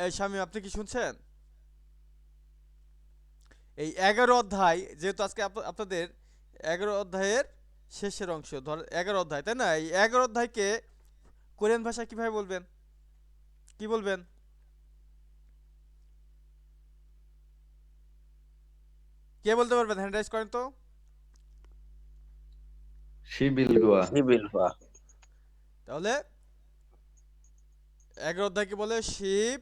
এই স্বামী, আপনি কি শুনছেন? এই 11 অধ্যায়, যেহেতু আজকে আপনাদের 11 অধ্যায়ের শেষের অংশ, ধর 11 অধ্যায়, তাই না? এই 11 অধ্যায়কে কোরিয়ান ভাষায় কিভাবে বলবেন? কি বলবেন? কে বলতে পারবেন? হ্যান্ড রাইজ করেন তো। শিবিলগোয়া। সিবিলভা। তাহলে 11 অধ্যায়কে বলে শিব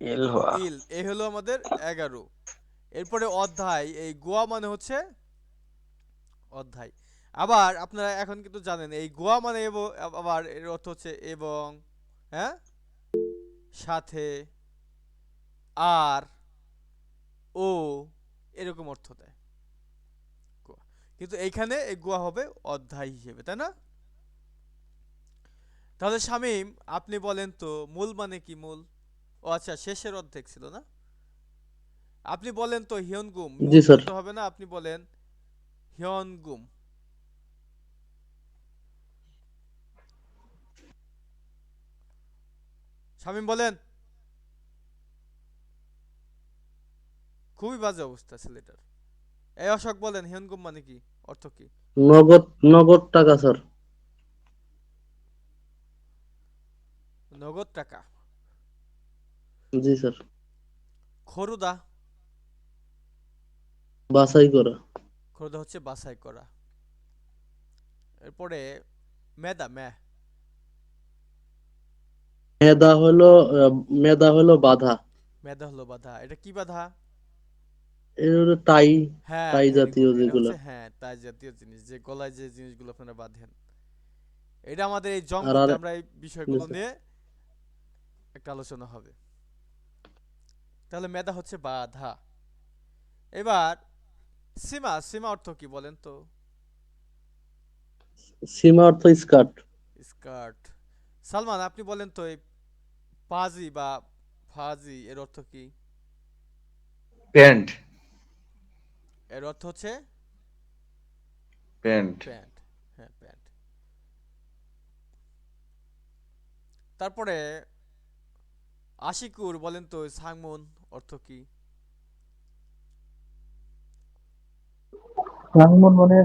ইলভা। ইল, এই হলো আমাদের 11। এরপরে অধ্যায়, এই গোয়া মানে হচ্ছে অধ্যায়। আবার আপনারা এখন কিন্তু জানেন এই গোয়া মানে আবার এর অর্থ হচ্ছে এবং, হ্যাঁ, সাথে, আর, ও, এরকম অর্থ দেয় গোয়া। কিন্তু এইখানে এই গোয়া হবে অধ্যায় হিসেবে, তাই না? তাহলে শামীম, আপনি বলেন তো মূল মানে কি? মূল, ও আচ্ছা, শেষের অর্ধেক ছিল না। আপনি বলেন তো হিয়নগুম, জি মূল স্যার। বলতে হবে না, আপনি বলেন হিয়নগুম। শামীম বলেন। খুবই বাজে অবস্থা ছেলেটার। এই অশোক বলেন হিয়নগুম মানে কি, অর্থ কি? নগদ নগদ টাকা স্যার। নগদ টাকা। জি স্যার। খরুদা। বাছাই করা। খরুদা হচ্ছে বাছাই করা। এরপরে মেদা, মেধা হলো মেধা হলো বাধা। মেদা হলো বাধা। এটা কি বাধা? এর হলো টাই, হ্যাঁ, টাই ভেরি জাতীয় গুড। এটা যেগুলা। হচ্ছে, হ্যাঁ, তাই জাতীয় জিনিস, যে গলায় যে জিনিসগুলো আপনারা বাঁধেন। এটা আমাদের এই আর আর জঙ্গতে আমরা এই জি বিষয়গুলো স্যার। নিয়ে একটা আলোচনা হবে। তাহলে মেদা হচ্ছে বাধা। এবার সীমা, সীমা অর্থ কি বলেন তো? সীমা অর্থ স্কার্ট। স্কার্ট। সালমান, আপনি বলেন তো এই পাজি বা ফাজি এর অর্থ কি? প্যান্ট। এর অর্থ হচ্ছে প্যান্ট। প্যান্ট। হ্যাঁ, প্যান্ট। তারপরে আশিকুর, বলেন তো সাংমুন অর্থ কি? রাঙ্গমন মানে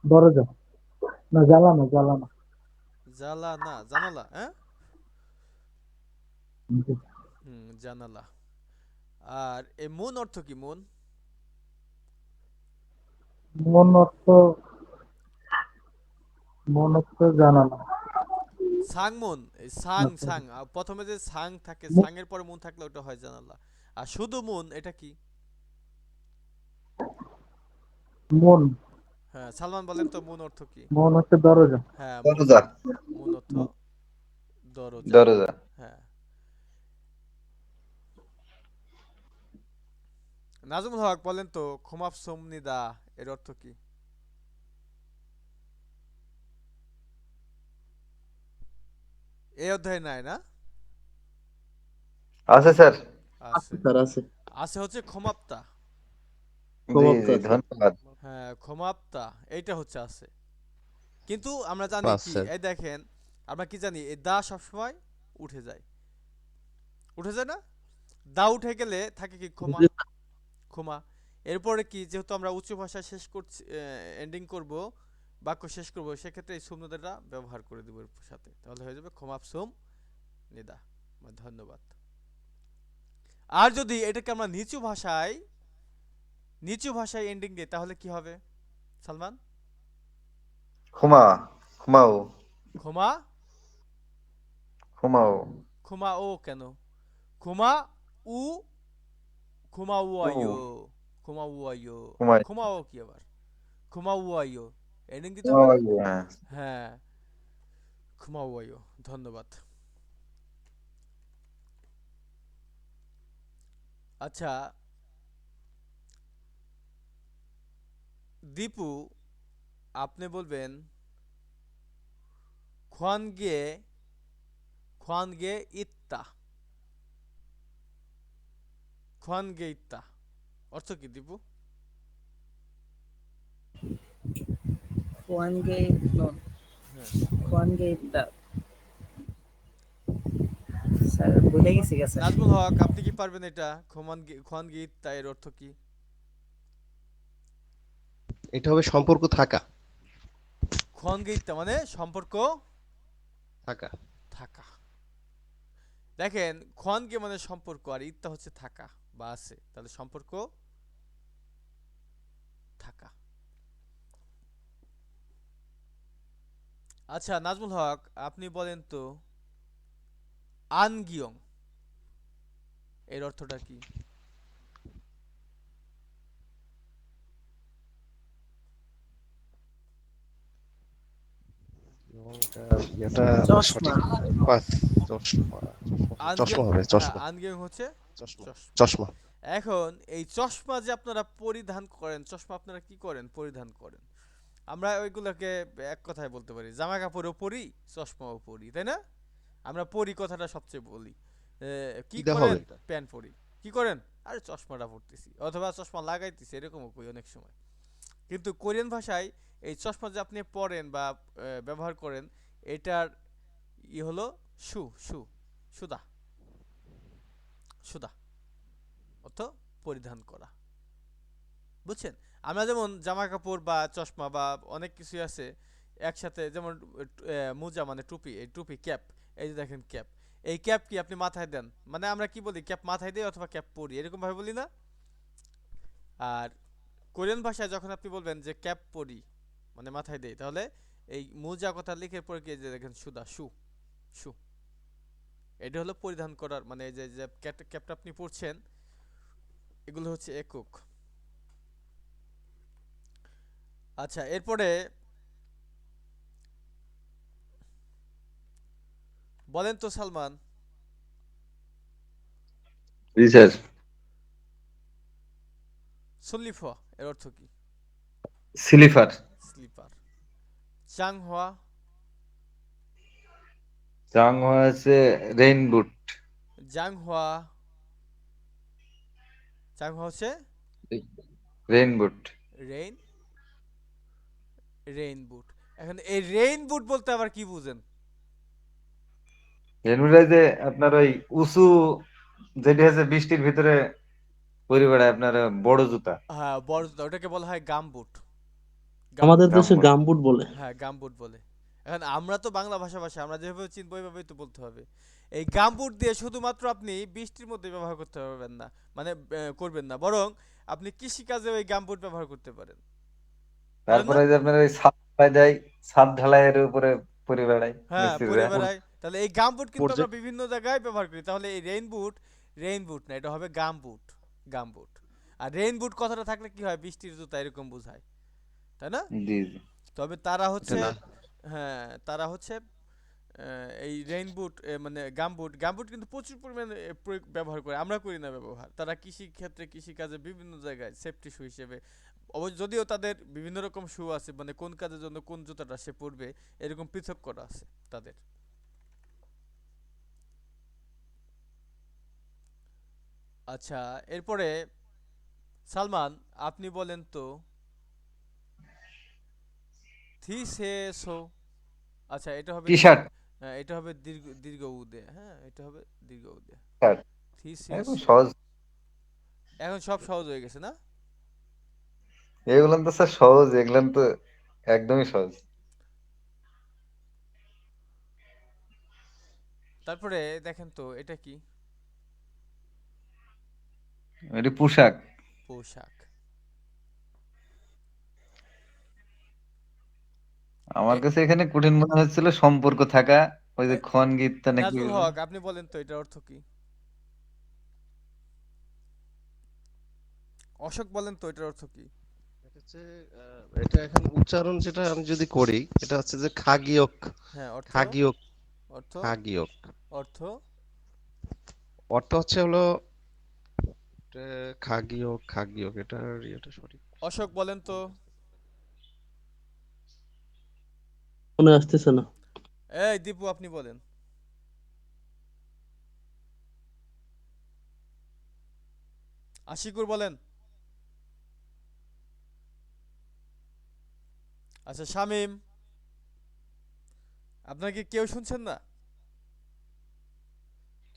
দরজা, না জ্বালানো জ্বালানো। জালানা, জানালা, হ্যাঁ। হুম, জানালা। আর এই মুন অর্থ কি? মুন, মন অর্থ, মন অর্থ জানানো। সাংমুন, এই সাং আচ্ছা, সাং প্রথমে যে সাং থাকে, মু- সাংয়ের পরে মুন থাকলে ওটা হয় জানালা। আর শুধু মুন এটা কি? মন, হ্যাঁ, সালমান বলেন তো মুন অর্থ কি? মন হচ্ছে দরজা। হ্যাঁ, মুন, দরজা। মুন অর্থ দরজা। দরজা। হ্যাঁ। নাজমুল হক, বলেন তো খুমাপ সোমনিদা এর অর্থ কি? এই অধ্যায় নাই না? আছে স্যার। আছে আছে। স্যার, আছে। আছে হচ্ছে ক্ষমাপ্তা। জি সমাপ্ত জি, আছে। ধন্যবাদ। হ্যাঁ, ক্ষমাপ্তা, এইটা হচ্ছে আছে। কিন্তু আমরা জানি পাঁচ কি, স্যার। এই দেখেন, আমরা কি জানি, এই দা সবসময় উঠে যায়। উঠে যায় না? দা উঠে গেলে থাকে কি? ক্ষমা। জি ক্ষমা। এরপরে কি, যেহেতু আমরা উচ্চ ভাষা শেষ করছি, এন্ডিং করব, বাক্য শেষ করব, সেক্ষেত্রে এই সুমনিদাটা ব্যবহার করে দেবো এর সাথে, তাহলে হয়ে যাবে ক্ষমাপ সুম নিদা, বা ধন্যবাদ। আর যদি এটাকে আমরা নিচু ভাষায় এন্ডিং দিই, তাহলে কি হবে সালমান? ক্ষমা। ক্ষমাও। ক্ষমা। ক্ষমাও। ক্ষমা ও কেন? ক্ষমা উ, ক্ষমা উ ও। আইয়ো, ক্ষমা উ আইয়ো। ক্ষমাই। ক্ষমা ও কি আবার? ক্ষমা উ আইয়ো, এন্ডিং দিতে হবে না? ক্ষমাও, হ্যাঁ। হ্যাঁ, ক্ষমা উ আইয়ো, ধন্যবাদ। আচ্ছা দীপু, আপনি বলবেন খোয়ানগে, খোয়ানগে ইত্তা, খোয়ানগে ইত্তা অর্থ কি দীপু? Juan Gate, no, হ্যাঁ। Juan Gate, স্যার ভুলে গেছি স্যার। নাজমুল হক, আপনি কি পারবেন এটা? খন গীত তা এর অর্থ কি? এটা হবে সম্পর্ক থাকা। খন গীত মানে সম্পর্ক থাকা। থাকা। দেখেন, খন কে মানে সম্পর্ক আর ইত্যা হচ্ছে থাকা বা আছে, তাহলে সম্পর্ক থাকা। আচ্ছা নাজমুল হক, আপনি বলেন তো আনগিয়ং এর অর্থটা কি? এবং এটা চশমা। সঠিক পাস। চশমা। আনগিয়ং, চশমা হবে হ্যাঁ চশমা। আনগিয়ং হচ্ছে চশমা। চশমা। চশমা। এখন এই চশমা যে আপনারা পরিধান করেন, চশমা আপনারা কি করেন? পরিধান করেন। আমরা ওইগুলোকে এক কথায় বলতে পারি জামা কাপড়ও পরি, চশমাও পরি, তাই না? আমরা পরি কথাটা সবচেয়ে বলি। কি কিদা হবে করেন? এটা? প্যান্ট পরি। কি করেন? আরে চশমাটা পরতেছি, অথবা চশমা লাগাইতেছি, এরকমও কই অনেক সময়। কিন্তু কোরিয়ান ভাষায় এই চশমা যে আপনি পরেন বা ব্যবহার করেন, এটার হলো শু শু সুদা সুদা অর্থ পরিধান করা। বুঝছেন? আমরা যেমন জামা কাপড় বা চশমা বা অনেক কিছু আছে একসাথে, যেমন মোজা মানে টুপি, এই টুপি ক্যাপ, এই যে দেখেন ক্যাপ, এই ক্যাপ কি আপনি মাথায় দেন, মানে আমরা কি বলি ক্যাপ মাথায় দেই অথবা ক্যাপ পরি, এরকম ভাবে বলি না? আর কোরিয়ান ভাষায় যখন আপনি বলবেন যে ক্যাপ পরি মানে মাথায় দেই, তাহলে এই মোজা কথা লিখে পরে কি যে দেখেন সুদা শু শু, এটা হলো পরিধান করার, মানে এই যে যে ক্যাপটা আপনি পরছেন, এগুলো হচ্ছে একক। আচ্ছা এরপরে বলেন তো সালমান, জি স্যার। সল্লিফা এর অর্থ কি? স্লিপার। স্লিপার। চাংহোয়া। চাংহোয়া আছে রেইন বুট। জাংহোয়া। চাংহোয়া হচ্ছে রেইন বুট। রেইন রেইন বুট। এখন এই রেইন বুট বলতে আবার কি বুঝেন? রেইন বুট যে আপনার ওই উঁচু, যেটি হচ্ছে বৃষ্টির ভিতরে পরে বেড়ায়, আপনার বড় জুতা। হ্যাঁ বড় জুতা, ওটাকে বলা হয় গামবুট। আমাদের গামবুট। দেশে গামবুট। গামবুট বলে। হ্যাঁ গামবুট বলে। এখন আমরা তো বাংলা ভাষাভাষী, আমরা যেভাবে চিনবো ওইভাবেই তো বলতে হবে। এই গামবুট দিয়ে শুধুমাত্র আপনি বৃষ্টির মধ্যে ব্যবহার করতে পারবেন না, মানে করবেন না, বরং আপনি কৃষিকাজে ওই গামবুট ব্যবহার করতে পারেন। পারেন না? তারপরে যে আপনার ওই ছাদ ঢালাই দেয়, ছাদ ঢালাইয়ের উপরে পরে বেড়ায় হ্যাঁ পরে মিস্ত্রিরা। বেড়ায়। তাহলে এই গামবুট কিন্তু আমরা প্রজেক্ট। বিভিন্ন জায়গায় ব্যবহার করি। তাহলে এই রেইন বুট না, এটা হবে গামবুট। গামবুট। আর রেইন বুট কথাটা থাকলে কি হয়, বৃষ্টির জুতা এরকম বোঝায়, তাই না? জি জি। তবে তারা এটা হচ্ছে, না। হ্যাঁ তারা হচ্ছে এই রেইন বুট মানে গামবুট, গামবুট কিন্তু প্রচুর পরিমাণে ব্যবহার করে, আমরা করি না ব্যবহার। তারা কৃষি ক্ষেত্রে, কৃষিকাজে বিভিন্ন জায়গায় সেফটি শু হিসেবে, অবশ্য যদিও তাদের বিভিন্ন রকম শু আছে, মানে কোন কাজের জন্য কোন জুতাটা সে পরবে এরকম পৃথক করা আছে তাদের। আচ্ছা এরপরে সালমান, আপনি বলেন তো থিসেসো। আচ্ছা এটা হবে টি শার্ট। এটা হবে দীর্ঘ দীর্ঘ উদে, হ্যাঁ এটা হবে দীর্ঘ উদে। একদম থিসেসো। সহজ। এখন সব সহজ হয়ে গেছে না? এগুলো তো স্যার সহজ, এগুলো তো একদমই সহজ। তারপরে দেখেন তো এটা কি? এটি পোশাক। পোশাক। আমার এ, কাছে এখানে কঠিন মনে হচ্ছিল সম্পর্ক থাকা, ওই যে এ, খন গীতটা নাকি নাজমুল বললেন। হক, আপনি বলেন তো এটার অর্থ কি? অশোক বলেন তো এটার অর্থ কি? এটা হচ্ছে এটা এখন উচ্চারণ যেটা আমি যদি করি, এটা হচ্ছে যে খাগিয়ক। হ্যাঁ অর্থ। খাগিয়ক। অর্থ। খাগিয়ক। অর্থ। অর্থ হচ্ছে হলো এটা খাগিয়ক। খাগিয়ক এটার এটা সঠিক। অশোক বলেন তো। মনে আসতেছে না। এই দীপু আপনি বলেন। আশিকুর বলেন। আচ্ছা শামিম, আপনার কি কেউ শুনছেন না?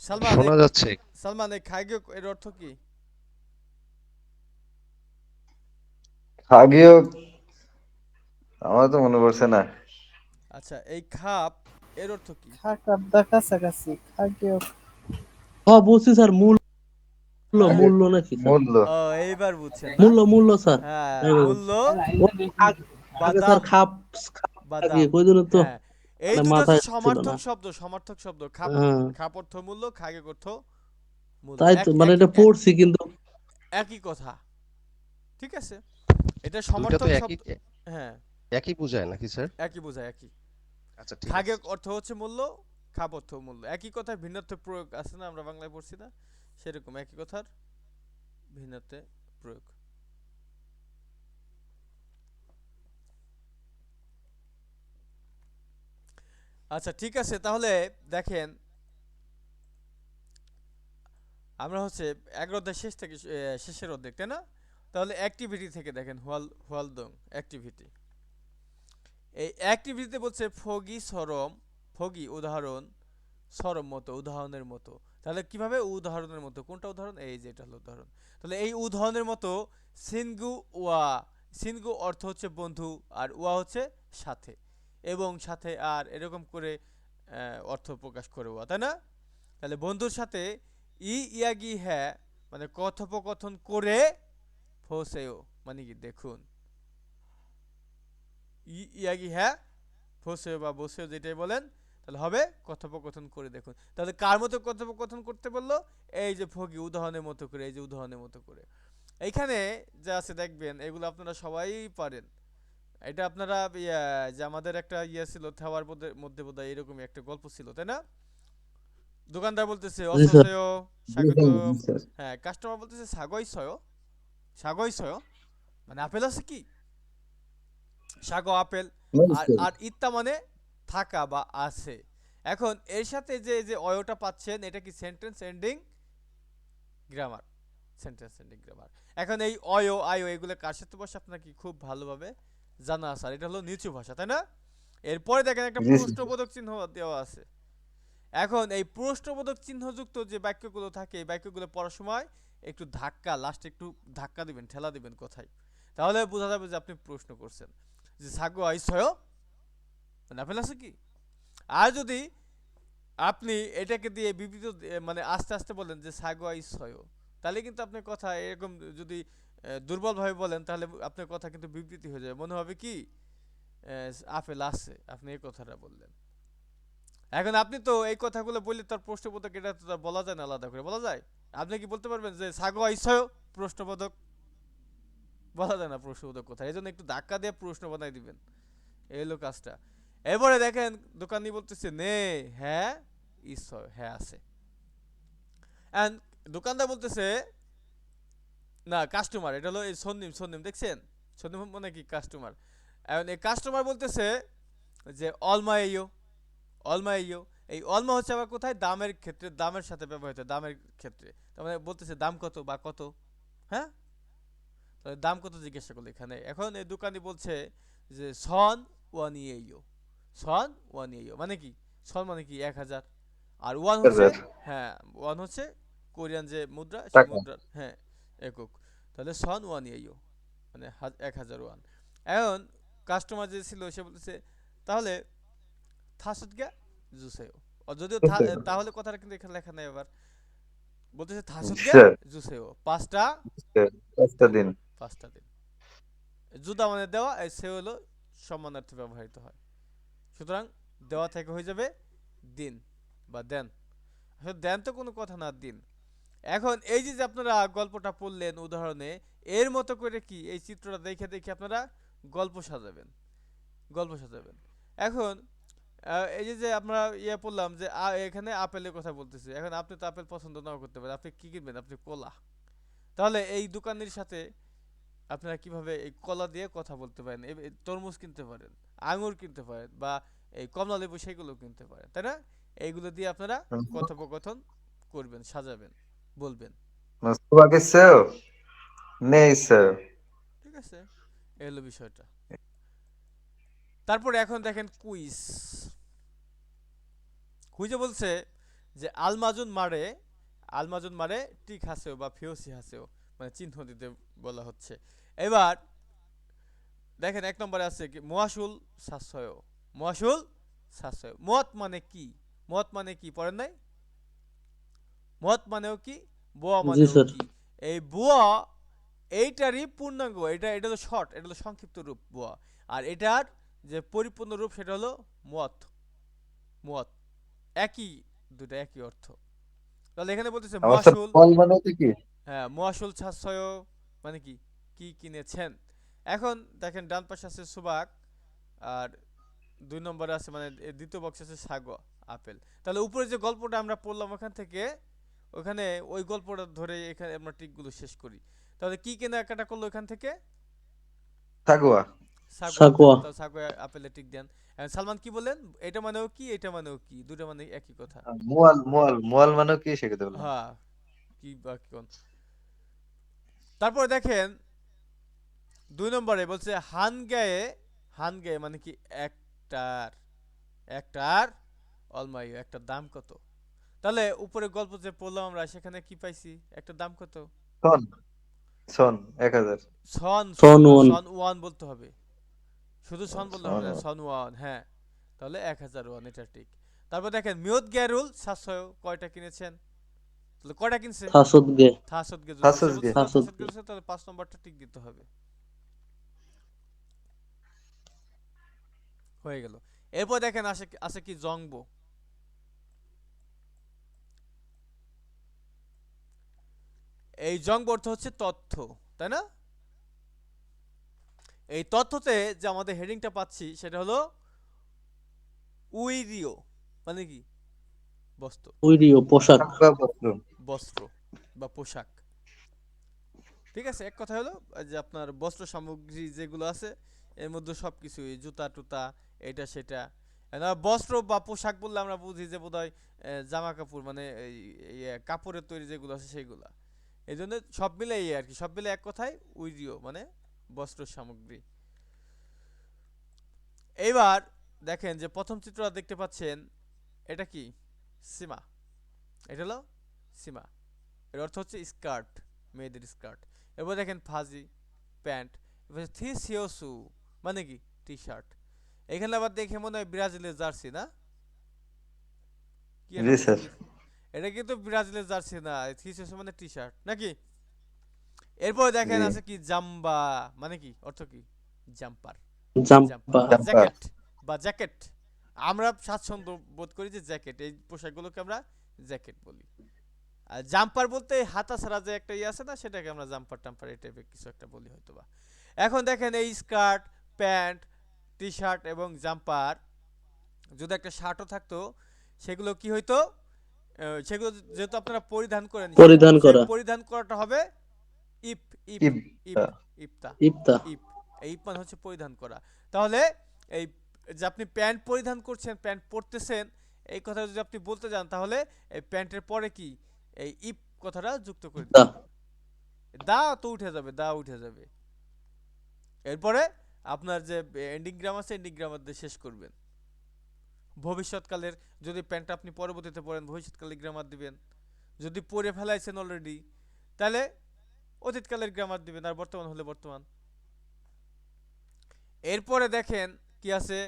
সালমান শোনা যাচ্ছে। সালমান এই খাগিও এর অর্থ কি? খাগিও আমার তো মনে পড়ছে না। আচ্ছা, এই খাপ এর অর্থ কি? খাকাদ্দা কাছাকাছি খাগিও বলছি স্যার, মূল্য হ্যাঁ, মূল্য নাকি স্যার? মূল্য। ও এইবার বুঝছেন না? মূল্য স্যার। হ্যাঁ, এইবার বলছি। মূল্য ও, বা আগে স্যার দাম, খাপ বা খাগি দাম। কই দিন তো, হ্যাঁ, এই মানে দুটো হচ্ছে মাথায় ছিল না। সমার্থক শব্দ। খাপ, হ্যাঁ, খাপ অর্থ মূল্য, খাগে অর্থ মূল্য। তাই তো, মানে একই এটা পড়ছি কিন্তু। একই কথা। ঠিক আছে, এটা দুইটা তো সমর্থক একই শব্দ। হ্যাঁ, একই বোঝায় নাকি স্যার? একই বোঝায়, একই। আচ্ছা ঠিক খাগে আছে। অর্থ হচ্ছে মূল্য, খাপ অর্থ মূল্য। একই কথার ভিন্নত্ব প্রয়োগ আছে না, আমরা বাংলায় পড়ছি না, সেরকম একই কথার ভিন্নত্বে প্রয়োগ। আচ্ছা ঠিক আছে, তাহলে দেখেন আমরা হচ্ছে 11 অধ্যায় শেষ থেকে শেষের অর্ধেক, তাই না? তাহলে অ্যাক্টিভিটি থেকে দেখেন, হোয়ালদং অ্যাক্টিভিটি। এই অ্যাক্টিভিটিতে বলছে ফগি সরম, ফগি উদাহরণ, সরম মতো, উদাহরণের মতো। তাহলে কিভাবে উদাহরণের মতো? কোনটা উদাহরণ? এই যে এটা হলো উদাহরণ। তাহলে এই উদাহরণের মতো সিনগু ওয়া, সিনগু অর্থ হচ্ছে বন্ধু, আর ওয়া হচ্ছে সাথে, এবং সাথে আর এরকম করে অর্থ প্রকাশ করে ওয়া, তাই না? তাহলে বন্ধুর সাথে ইয়াগি হ্যাঁ মানে কথোপকথন করে, ফোসেও মানে কি দেখুন, ইয়াগি হ্যাঁ ফোসেও বা বসেও যেটাই বলেন, তাহলে হবে কথোপকথন করে দেখুন। তাহলে কার মতো কথোপকথন করতে বললো? এই যে ফগি উদাহরণের মতো করে, এই যে উদাহরণের মতো করে। এইখানে যা আছে দেখবেন, এগুলো আপনারা সবাই পারেন। এটা আপনারা যে আমাদের একটা ছিল থেওয়ার মধ্যে মধ্যে বোধহয় এরকমই একটা গল্প ছিল, তাই না? দোকানদার বলতেছে জি স্যার। অসহসয় স্বাগত, হ্যাঁ কাস্টমার বলতেছে সাগই সয়, সাগই সয়, মানে আপেল আছে কি, সাগো আপেল, আর আর ইত্তা মানে থাকা বা আছে। এখন এর সাথে যে যে অয়টা পাচ্ছেন, এটা কি sentence ending grammar, sentence ending grammar. এখন এই অয় আয়ো এগুলো কার সাথে বসে আপনার কি খুব ভালোভাবে জানা আছে, আর এটা হলো নিচু ভাষা, তাই না? এরপরে দেখেন একটা জি স্যার। প্রশ্নবোধক চিহ্ন দেওয়া আছে। এখন এই প্রশ্নবোধক চিহ্নযুক্ত যে বাক্যগুলো থাকে, এই বাক্যগুলো পড়ার সময় একটু ধাক্কা, লাস্টে একটু ধাক্কা দিবেন, ঠেলা দিবেন কথায়, তাহলে বোঝা যাবে যে আপনি প্রশ্ন করছেন। যে সাগো আইসয় না ফেল আছে কি। আর যদি আপনি এটাকে দিয়ে বিবৃত মানে আস্তে আস্তে বলেন যে সাগো আইসয়, তাহলে কিন্তু আপনার কথা এরকম যদি দুর্বলভাবে বলেন, তাহলে আপনার কথা কিন্তু বিবৃতি হয়ে যাবে, মনে হবে কি আপেল আছে, আপনি এই কথাটা বললেন। এখন আপনি তো এই কথাগুলো বললে তার প্রশ্নবোধক, এটা তো তার বলা যায় না, আলাদা করে বলা যায়? আপনি কি বলতে পারবেন যে সাগো আইসয় প্রশ্নবোধক? বলা যায় না প্রশ্নবোধক কথা, এই জন্য একটু ধাক্কা দিয়ে প্রশ্ন বানাই দিবেন, এই হলো কাজটা। এরপরে দেখেন দোকানি বলতেছে নে হ্যাঁ ইসয়, হ্যাঁ আছে। এন্ড দোকানদার বলতেছে না, কাস্টমার, এটা হলো এই সন্নিম, সন্নিম দেখছেন, সন্নিম মানে কি কাস্টমার। এখন এই কাস্টমার বলতেছে যে অলমাইয়ো, অলমাইয়ো, এই অলমা হচ্ছে আবার কোথায়, দামের ক্ষেত্রে, দামের সাথে ব্যবহৃত, দামের ক্ষেত্রে। তার মানে বলতেছে দাম কত বা কত, হ্যাঁ, তাহলে দাম কত জিজ্ঞাসা করলো এখানে। এখন এই দোকানি বলছে যে সন ওয়ান ইয়েও, সন ওয়ান ইয়েও মানে কি, সন মানে কি 1000, আর ওয়ান হচ্ছে, হাজার হ্যাঁ ওয়ান হচ্ছে কোরিয়ান যে মুদ্রা, সেই টাকা। মুদ্রার হ্যাঁ একক। তাহলে সন ওয়ান ইয়েও মানে 1000 ওয়ান। এখন কাস্টমার যে ছিল সে বলতেছে তাহলে থাসত গা জুসেও, যদিও তাহলে কথাটা কিন্তু এখানে লেখা নাই, আবার বলতেছে থাসত গা স্যার, জুসেও, পাঁচটা স্যার, 5টা দিন। পাঁচটা দিন। জুদা মানে দেওয়া, এই সে হলো সম্মানার্থে ব্যবহৃত হয়। সুতরাং দেওয়া থেকে হয়ে যাবে দিন বা দেন। আসলে দেন তো কোনো কথা না, দিন। এখন এই যে যে আপনারা গল্পটা পড়লেন উদাহরণে, এর মতো করে কি এই চিত্রটা দেখে দেখে আপনারা গল্প সাজাবেন, গল্প সাজাবেন। এখন এই যে যে আমরা পড়লাম যে এখানে আপেলের কথা বলতেছি, এখন আপনি তো আপেল পছন্দ নাও করতে পারেন, আপনি কি কিনবেন, আপনি কলা। তাহলে এই দোকানের সাথে আপনারা কিভাবে এই কলা দিয়ে কথা বলতে পারেন, তরমুজ কিনতে পারেন, আঙুর কিনতে পারেন, বা এই কমলা লেবু সেগুলো কিনতে পারেন, তাই না? এইগুলো দিয়ে আপনারা কথোপকথন করবেন, সাজাবেন, বলবেন। সুবা কিসেও নেই স্যার। ঠিক আছে, এই হলো বিষয়টা। তারপরে এখন দেখেন কুইজ। কুইজে বলছে যে আলমাজুন মারে টিক হাসেও বা ফিওসি হাসেও, মানে চিহ্ন দিতে বলা হচ্ছে। এবার দেখেন 1 নম্বরে আছে কি মুয়াশুল সাশ্রয়। মুয়াশুল সাশ্রয়, মত মানে কি? মত মানে কি পড়েন নাই? মত মানেও কি, বোয়া জি মানেও স্যার। কি? এই বুয়া এইটারই পূর্ণাঙ্গ, এটা হলো শর্ট, এটা হলো সংক্ষিপ্ত রূপ বুয়া। আর এটার যে পরিপূর্ণ রূপ সেটা হলো মুয়াত। মুয়াত একই, দুটো একই অর্থ। তাহলে এখানে বলতেছে আমার স্যার মুয়াশুল, ফল মানে হচ্ছে কি? হ্যাঁ মুয়াশুল সাশ্রয় মানে কি, কি কিনেছেন। এখন দেখেন ডান পাশে আছে সুবাক, আর 2 নম্বরে আছে মানে দ্বিতীয় বক্সে আছে সাগো আপেল। তাহলে উপরে যে গল্পটা আমরা পড়লাম ওখান থেকে, ওখানে ওই গল্পটা ধরে এখানে আমরা টিকগুলো শেষ করি। তাহলে কি কেনাকাটা করলো এখান থেকে? সাগুয়া। Sugar apple. সাকোয়া। তাহলে সাগো আপেলে টিক দেন। সালমান কি বলেন? এটা মানেও কি, এটা মানেও কি, দুটো মানে একই কথা। মোয়াল মানে কি শিখতে বললাম। হ্যাঁ, কি বা কোন। তারপরে দেখেন 2 নম্বরে বলছে হান গায়ে মানে কি একটার, একটার অলমাই একটার দাম কত? তাহলে উপরে গল্প যে পড়লাম আমরা সেখানে কি পাইছি, একটার দাম কত? সন, সন 1000। সন, সন সন না, ওয়ান। সন ওয়ান বলতে হবে, শুধু সন বললে হবে সন না, সন ওয়ান, হ্যাঁ। তাহলে 1000 ওয়ান, এটা ঠিক। তারপর দেখেন মিয়ত গ্যারুল 700 কয়টা কিনেছেন? তাহলে কয়টা কিনছে? থাসত গে। থাসত গে জুতা, সে হাসুস গে। বলছে না থাসত থাসত গে। গেছে, তাহলে 5 নম্বরটা টিক দিতে হবে। হয়ে গেল। এরপর দেখেন আসে আছে কি জংবো। এই জংবো অর্থ হচ্ছে তথ্য, তাই না? এই তথ্যতে যে আমাদের হেডিংটা পাচ্ছি সেটা হলো উইরিও, মানে কি বস্ত্র, উইরিও পোশাক। সাগুয়া পত্র। বস্ত্র বা পোশাক। ঠিক আছে, এক কথা হলো যে আপনার বস্ত্র সামগ্রী যেগুলো আছে এর মধ্যে সবকিছু, জুতা টুতা এটা সেটা। বস্ত্র বা পোশাক বললে আমরা বুঝি যে বোধহয় জামা কাপড়, মানে এই কাপড়ের তৈরি যেগুলো আছে সেগুলা। এই জন্য সব মিলে আর কি, সব মিলে এক কথায় উইরিও মানে বস্ত্র সামগ্রী। এইবার দেখেন যে প্রথম চিত্রটা দেখতে পাচ্ছেন, এটা কি সীমা, এটা হলো সীমা, এর অর্থ হচ্ছে স্কার্ট, মেয়েদের স্কার্ট। এবার দেখেন ফাজি প্যান্ট, এবার থিসিওসু মানে কি টি শার্ট। এখানে আবার দেখে মনে হয় ব্রাজিলের জার্সি না, কি একটা জি বলছে স্যার। কি, এটা কিন্তু ব্রাজিলের জার্সি না, থিসিওসু মানে টি শার্ট নাকি। এরপর দেখেন জি। আছে কি জাম্বা, মানে কি অর্থ কি, জাম্পার, জাম্পার জাম্পা। বা জাম্পার। জ্যাকেট, বা জ্যাকেট। আমরা স্বাচ্ছন্দ্য বোধ করি যে জ্যাকেট, এই পোশাকগুলোকে আমরা জ্যাকেট বলি। আর জাম্পার বলতে হাতা ছাড়া যে একটা ইয়ে আছে না, সেটাকে আমরা জাম্পার টাম্পার এই টাইপের কিছু একটা বলি হয়তোবা। এখন দেখেন এই স্কার্ট, প্যান্ট, টি শার্ট এবং জাম্পার, যদি একটা শার্টও থাকতো সেগুলো কি হইতো, সেগুলো যেহেতু আপনারা পরিধান করেন, পরিধান সেই করা। পরিধান করাটা হবে ইপ, ইপ, ইব। ইপ, ইপতা, ইফতা। ইপ। এই ইপ মানে হচ্ছে পরিধান করা। তাহলে এই যে আপনি প্যান্ট পরিধান করছেন, প্যান্ট পরতেছেন, এই কথা যদি আপনি বলতে যান তাহলে এই প্যান্টের পরে কি এই ইপ কথাটা যুক্ত করে দা। দিতে হবে। দা তো উঠে যাবে, দা উঠে যাবে। এরপরে আপনার যে এন্ডিং গ্রাম আছে, এন্ডিং গ্রামার দিয়ে শেষ করবেন। ভবিষ্যৎকালের যদি প্যান্টটা আপনি পরবর্তীতে পড়েন, ভবিষ্যৎকালের গ্রামার দিবেন। যদি পড়ে ফেলাইছেন অলরেডি, তাহলে অতীতকালের গ্রামার দিবেন, আর বর্তমান হলে বর্তমান। এরপরে দেখেন কি আছে,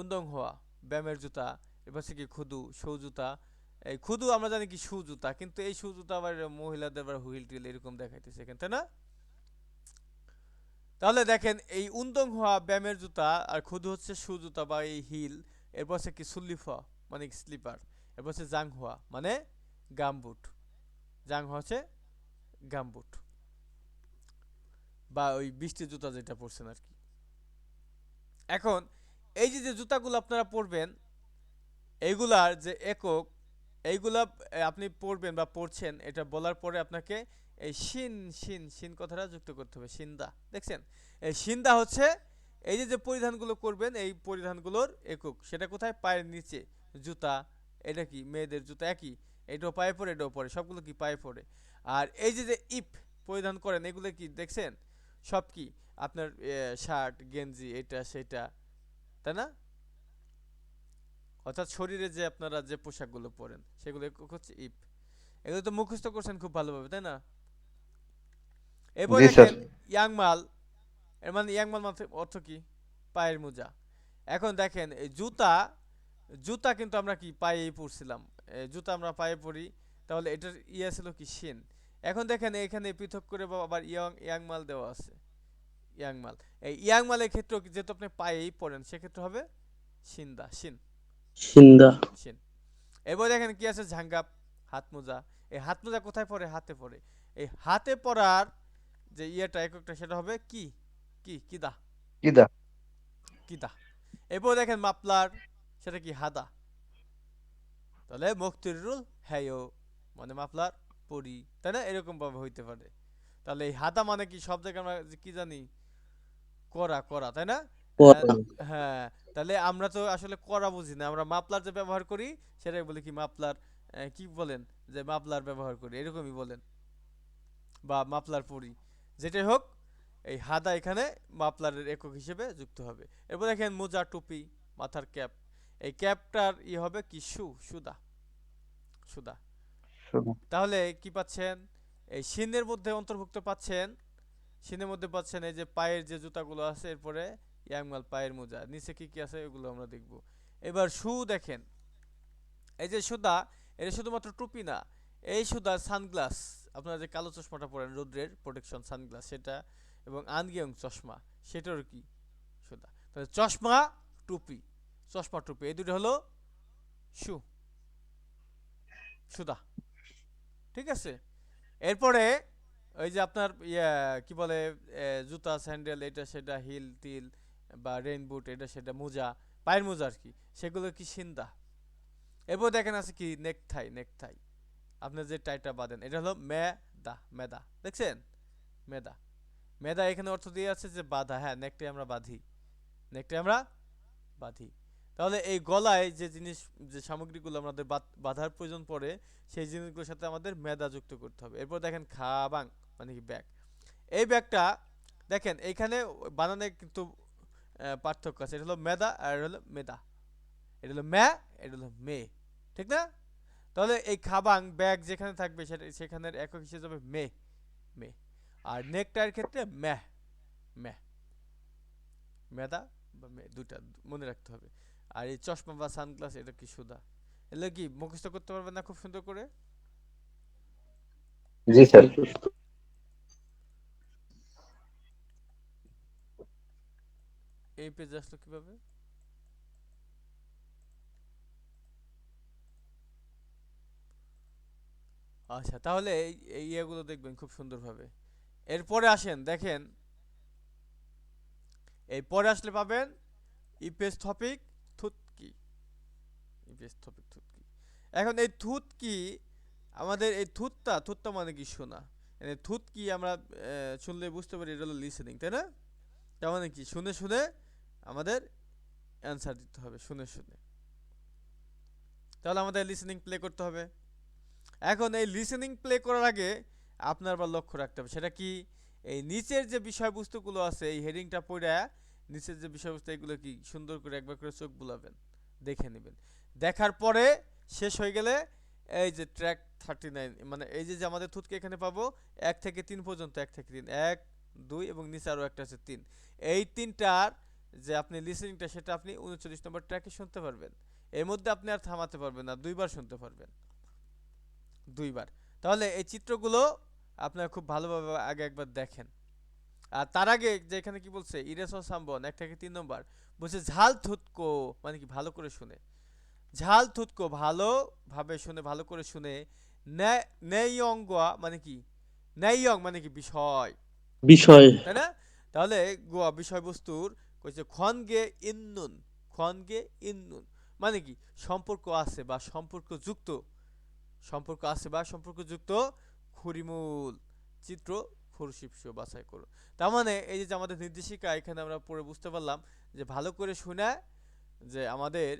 উন্দং হওয়া, ব্যায়ামের জুতা। এবার কি খুদু, শু জুতা। এই খুদু আমরা জানি কি শু জুতা, কিন্তু এই শু জুতা আবার মহিলাদের আবার হুইল টিল এরকম দেখাইতেছে এখানে, তাই না? তাহলে দেখেন এই উন্দং হওয়া ব্যায়ামের জুতা, আর খুদু হচ্ছে শু জুতা বা এই হিল। এরপর হচ্ছে কি সুলিফা মানে স্লিপার। এরপর হচ্ছে জাং হওয়া মানে গামবুট। জাং হওয়া হচ্ছে গামবুট বা ওই বৃষ্টির জুতা যেটা পরছেন আর কি। এখন এই যে যে জুতাগুলো আপনারা পরবেন, এইগুলার যে একক, এইগুলা আপনি পড়বেন বা পড়ছেন, এটা বলার পরে আপনাকে এই শিন শিন শিন কথাটা যুক্ত করতে হবে, সিন্দা। দেখছেন, এই সিন্দা হচ্ছে এই যে যে পরিধানগুলো করবেন এই পরিধানগুলোর একক। সেটা কোথায়? পায়ের নিচে জুতা। এটা কি মেয়েদের জুতা একই, এটাও পায়ে পড়ে, এটাও পড়ে, সবগুলো কি পায়ে পড়ে। আর এই যে যে ইপ পরিধান করেন, এগুলো কি দেখছেন সব কি আপনার শার্ট গেঞ্জি এটা সেটা, তাই না? অর্থাৎ শরীরে যে আপনারা যে পোশাকগুলো পরেন সেগুলো একক হচ্ছে ইপ। এগুলো তো মুখস্থ করছেন খুব ভালোভাবে, তাই না? এরপর জি স্যার। দেখেন ইয়াংমাল, এর মানে ইয়াংমাল মানে অর্থ কি? পায়ের মোজা। এখন দেখেন এই জুতা, জুতা কিন্তু আমরা কি পায়েই পরছিলাম, জুতা আমরা পায়ে পরি, তাহলে এটার ইয়া ছিল কি শিন। এখন দেখেন এখানে পৃথক করে আবার ইয়াংমাল দেওয়া আছে, ইয়াংমাল। এই ইয়াংমালের ক্ষেত্রেও যেহেতু আপনি পায়েই পরেন সেক্ষেত্রে হবে শিন্দা, শিন, সিন্দা। শিন। এবার দেখেন কি আছে ঝাঙ্গাপ, হাত মোজা। এই হাত মোজা কোথায় পরে? হাতে পরে। এই হাতে পরার যে ইয়েটা এককটা সেটা হবে কি কি কিদা, কিদা। কিদা। এরপর দেখেন মাপলার, সেটা কি? হাদা। তাহলে মুক্তিরুল হ্যায়ো মানে মাপলার পরি, তাই না? এরকম ভাবে হইতে পারে। তাহলে এই হাদা মানে কি? সব জায়গায় আমরা কি জানি? করা, করা, তাই না? আহ, পরা। হ্যাঁ। তাহলে আমরা তো আসলে করা বুঝি না, আমরা মাপলার যে ব্যবহার করি সেটাই বলি কি মাপলার। কি বলেন? যে মাপলার ব্যবহার করি, এরকমই বলেন, বা মাপলার পরি, যেটাই হোক। এই হাদা এখানে মাপলারের একক হিসেবে যুক্ত হবে। এরপর দেখেন মোজা, টুপি, মাথার ক্যাপ। এই ক্যাপটার ই হবে কি? সুদা, সুদা। শুধু। তাহলে কি পাচ্ছেন? এই শিনের মধ্যে অন্তর্ভুক্ত পাচ্ছেন, শিনের মধ্যে পাচ্ছেন এই যে পায়ের যে জুতাগুলো আছে, এরপরে ইয়াংমাল পায়ের মোজা, নিচে কি কি আছে এগুলো আমরা দেখব। এবার শু দেখেন, এই যে সুদা, এটা শুধুমাত্র টুপি না, এই সুদা সানগ্লাস, আপনারা যে কালো চশমাটা পরেন রোদ্রের প্রোটেকশন সানগ্লাস সেটা, এবং আনগিয়ং চশমা সেটারও কি? সুদা। তাহলে চশমা, টুপি, চশমা টুপি এই দুটো হলো শু, সুদা। ঠিক আছে? এরপরে ওই যে আপনার ইয়া কি বলে, জুতা, স্যান্ডেল, এটা সেটা, হিল টিল বা রেইন বুট, এটা সেটা, মোজা, পায়ের মোজা আর কি, সেগুলো কি? সিন্দা। এরপর দেখেন আছে কি? নেকথাই, নেকথাই, আপনার যে টাইটা বাঁধেন, এটা হলো মেদা, মেদা, দেখছেন? মেদা, মেদা এখানে অর্থ দিয়ে আছে যে বাঁধা। হ্যাঁ, নেকটাই আমরা বাঁধি, নেকটাই আমরা বাঁধি। তাহলে এই গলায় যে জিনিস, যে সামগ্রীগুলো আমাদের বাঁধার প্রয়োজন পড়ে, সেই জিনিসগুলোর সাথে আমাদের মেদা যুক্ত করতে হবে। এরপর দেখেন খাবাং মানে কি? ব্যাগ। এই ব্যাগটা দেখেন এইখানে বানানে কিন্তু পার্থক্য আছে। এটা হলো মেদা আর এটা হলো মেদা, এটা হলো ম্যা, এটা হলো মে, ঠিক না? তাহলে এই খাবাং ব্যাগ যেখানে থাকবে সেটা সেখানের একক হিসেবে যাবে মে, মে। আর নেকটার ক্ষেত্রে ম্যাহ, ম্যাহ, মেদা বা মে, দুইটা মনে রাখতে হবে। আর এই চশমা বা সানগ্লাস এটা কি? সুদা। এগুলো কি মুখস্থ করতে পারবেন না খুব সুন্দর করে? জি স্যার। এই পেজে আসলো কিভাবে? আচ্ছা, তাহলে এই ইয়েগুলো দেখবেন খুব সুন্দরভাবে। এরপরে আসেন দেখেন, এই পরে আসলে পাবেন ইপেস থপিক থুতকি, ইপেস থপিক থুতকি। এখন এই থুতকি, আমাদের এই থুতটা, থুতটা মানে কি? শোনা। থুতকি আমরা শুনলে বুঝতে পারি এটা হলো লিসেনিং, তাই না? তার মানে কি? শুনে শুনে আমাদের অ্যান্সার দিতে হবে, শুনে শুনে। তাহলে আমাদের লিসেনিং প্লে করতে হবে। এখন এই লিসেনিং প্লে করার আগে আপনার আবার লক্ষ্য রাখতে হবে, সেটা কি? এই নিচের যে বিষয়বস্তুগুলো আছে, এই হেডিংটা পড়ে নিচের যে বিষয়বস্তু এগুলো কি সুন্দর করে একবার করে চোখ বুলাবেন, দেখে নেবেন। দেখার পরে শেষ হয়ে গেলে এই যে ট্র্যাক 39, মানে এই যে আমাদের থুতকে এখানে পাবো 1 থেকে 3 পর্যন্ত, 1 থেকে 3, 1 2 এবং নিচে আরও একটা আছে 3। এই তিনটার যে আপনি লিসেনিংটা সেটা আপনি 39 নম্বর ট্র্যাকে শুনতে পারবেন। এর মধ্যে আপনি আর থামাতে পারবেন না, দুইবার শুনতে পারবেন, দুইবার। তাহলে এই চিত্রগুলো আপনারা খুব ভালোভাবে আগে একবার দেখেন। আর তার আগে যে এখানে কি বলছে, ইরেস সাম্বন 1 থেকে 3 নম্বর বলছে ঝাল থুতকো মানে কি? ভালো করে শুনে। ঝাল থুতকো ভালোভাবে শুনে, ভালো করে শুনে। নেইয়ংগোয়া মানে কি? নেইয়ং মানে কি? বিষয়, বিষয়। তাই না? তাহলে গোয়া বিষয়বস্তুর কইছে খনগে ইন্নুন, খনগে ইন্নুন মানে কি? সম্পর্ক আছে বা সম্পর্কযুক্ত, সম্পর্ক আছে বা সম্পর্কযুক্ত খুরিমূল চিত্র খুরশিপস বাছাই করুন। তার মানে এই যে আমাদের নির্দেশিকা, এখানে আমরা পড়ে বুঝতে পারলাম যে ভালো করে শুনে যে আমাদের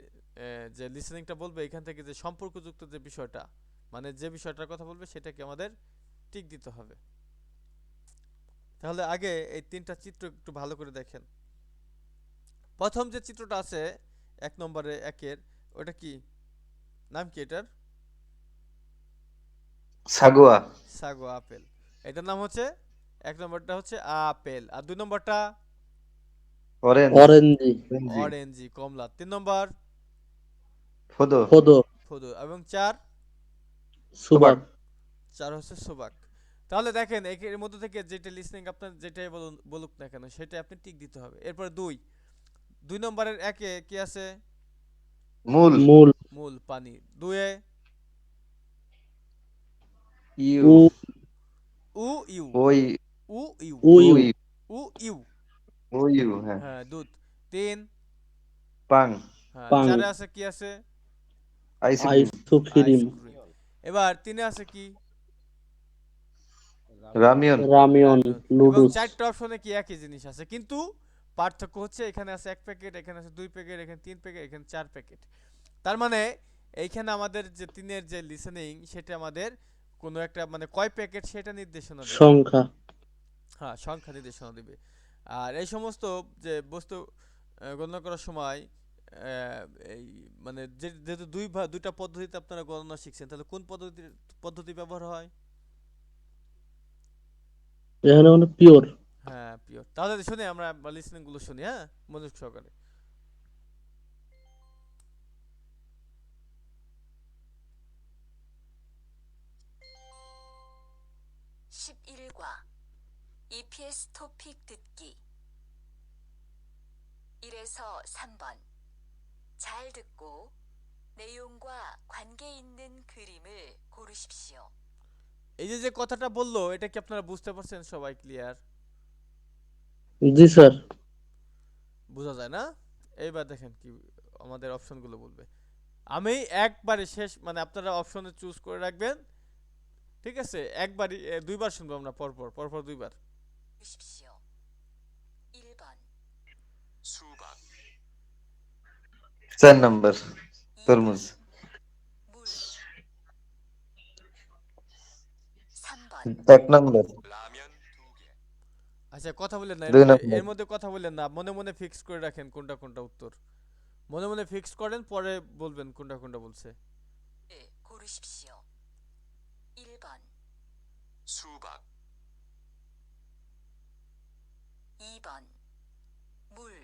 যে লিসেনিংটা বলবে এখান থেকে যে সম্পর্কযুক্ত যে বিষয়টা, মানে যে বিষয়টার কথা বলবে সেটাকে আমাদের টিক দিতে হবে। তাহলে আগে এই তিনটা চিত্র একটু ভালো করে দেখেন। প্রথম যে চিত্রটা আছে 1 নম্বরে, 1-এর, ওটা কি, নাম কি এটার? সাগুয়া। Sugar apple. এটার নাম হচ্ছে, এক নম্বরটা হচ্ছে আপেল, আর দুই নম্বরটা অরেঞ্জ। Orangey, orangey. অরেঞ্জি কমলা, তিন নম্বর ফদো। ফদো, ফদু, এবং চার, সুবাক। সুবাক। চার হচ্ছে সুবাক। তাহলে দেখেন এর মধ্যে থেকে যেটা লিসনিং আপনার যেটাই বলুন বলুক না কেন সেটা আপনি টিক দিতে হবে। এরপরে দুই, দুই নম্বরের একে কি আছে? মূল। মূল, মূল পানি। দুয়ে ইউ। উ, উ ইউ, ওই। উ ইউ, উইউ, উই। উ ইউ, উইউ, হ্যাঁ। হ্যাঁ দুধ। তিন, পাং। হ্যাঁ পাং, চারে আছে কি আছে? আইসক্রিম। Ice cream, ice cream. এবার তিনে আছে কি? রামিয়ন। রামিয়ন, রামিয়ন। এবং নুডলস। চারটা অপশনে কি একই জিনিস আছে, কিন্তু পার্থক্য হচ্ছে এখানে আছে এক প্যাকেট, এখানে আছে দুই প্যাকেট, এখানে তিন প্যাকেট, এখানে চার প্যাকেট। তার মানে এইখানে আমাদের যে তিনের যে লিসেনিং সেটা আমাদের কোনো একটা মানে কয় প্যাকেট সেটা নির্দেশনা দিবে। সংখ্যা। হ্যাঁ, সংখ্যা নির্দেশনা দিবে। আর এই সমস্ত যে বস্তু গণনা করার সময় এই মানে যেহেতু দুইটা পদ্ধতিতে আপনারা গণনা শিখছেন, তাহলে কোন পদ্ধতি ব্যবহার হয়? এখানে মানে পিওর। হ্যাঁ পিওর। তাহলে শুনি আমরা লিসেনিং গুলো শুনি, হ্যাঁ মনোযোগ সহকারে। 11과 EPS 토픽 듣기 1에서 3번 잘 듣고 내용과 관계 있는 그림을 고르십시오. এই যে যে কথাটা বললো এটা কি আপনারা বুঝতে পারছেন সবাই? ক্লিয়ার? জি স্যার। বোঝা যায় না? এইবার দেখেন কি আমাদের অপশনগুলো বলবে। আমি একবারে শেষ মানে আপনারা অপশনে চুজ করে রাখবেন, ঠিক আছে? একবারই দুইবার শুনবো আমরা পরপর পরপর দুইবার। 보십시오. 1번, 4 নম্বর 2번, তরমুজ। 물, 3번, 1 নম্বর। আচ্ছা কথা বললেন না, 2 নম্বর। এর মধ্যে কথা বললেন না, মনে মনে ফিক্স করে রাখেন কোনটা কোনটা উত্তর। মনে মনে ফিক্স করেন, পরে বলবেন কোনটা কোনটা বলছে। 고르십시오. 1번, 2번, 물,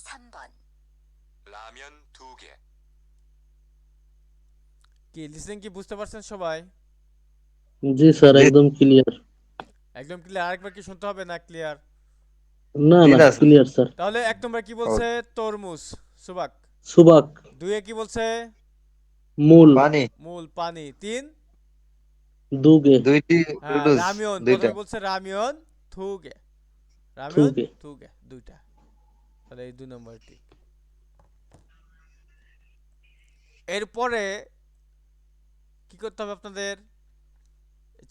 3번, কি লিসেনিং কি বুঝতে পারছেন সবাই? জি স্যার, একদম ক্লিয়ার। একদম ক্লিয়ার? আরেকবার কি শুনতে হবে না ক্লিয়ার? না ঠিক না, আছে। Clear sir. তাহলে এক নম্বর কি বলছে? তরমুজ, সুবাক। সুবাক, দুইয়ে কি বলছে? মূল, পানি। মূল পানি। তিন, দুগে, দুইটি হ্যাঁ নুডলস। রামিয়ন, দুইটা। প্রথমে বলছে রামিয়ন থুগে, রামিয়ন থুগে। থুগে, দুইটা। তাহলে এই দুই নম্বরটি। এরপরে কি করতে হবে আপনাদের?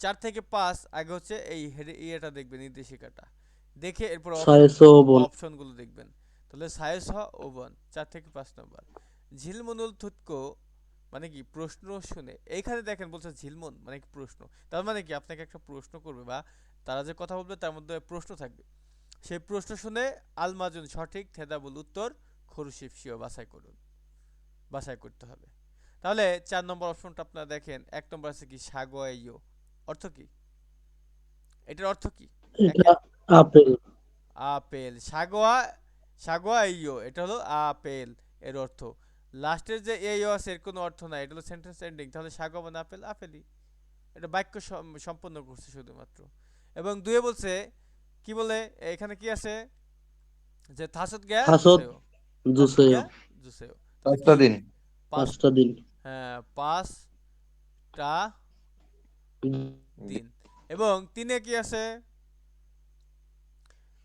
4 থেকে 5 আগে হচ্ছে এই ইয়েটা দেখবেন, নির্দেশিকাটা দেখে এরপর সায়েস ওবন, অপশনগুলো দেখবেন। তাহলে সায়েস ওবন 4 থেকে 5 নম্বর। ঝিলমুনুল থুতকো মানে কি? প্রশ্ন শুনে। এইখানে দেখেন বলছে ঝিলমুন মানে কি? প্রশ্ন। তার মানে কি আপনাকে একটা প্রশ্ন করবে বা তারা যে কথা বলবে তার মধ্যে প্রশ্ন থাকবে। সেই প্রশ্ন শুনে আলমাজুন সঠিক থেদাবুল উত্তর খরুশিফসিও বাছাই করুন, বাছাই করতে হবে। তাহলে 4 নম্বর অপশনটা আপনারা দেখেন, 1 নম্বর আছে কি? সাগোয়াইও। অর্থ কি? এটার অর্থ কি? এটা একের আপেল। আপেল। সাগোয়া, সাগোয়াইও এটা হলো আপেল এর অর্থ। লাস্টের যে এইও আছে এর কোনো অর্থ নাই, এটা হলো সেন্টেন্স এন্ডিং। তাহলে সাগোয়া মানে আপেল, আপেলই। এটা বাক্য সম্পন্ন করছে শুধুমাত্র। এবং দুয়ে বলছে কি বলে? এখানে কি আছে? যে থাসত গা হাসত, জুসেও, থাসত জুসেও, গা জুসেও। তাহলে 5টা কি? দিন। 5, 5টা দিন। হ্যাঁ 5টা দিন। এবং তিনে কি আছে?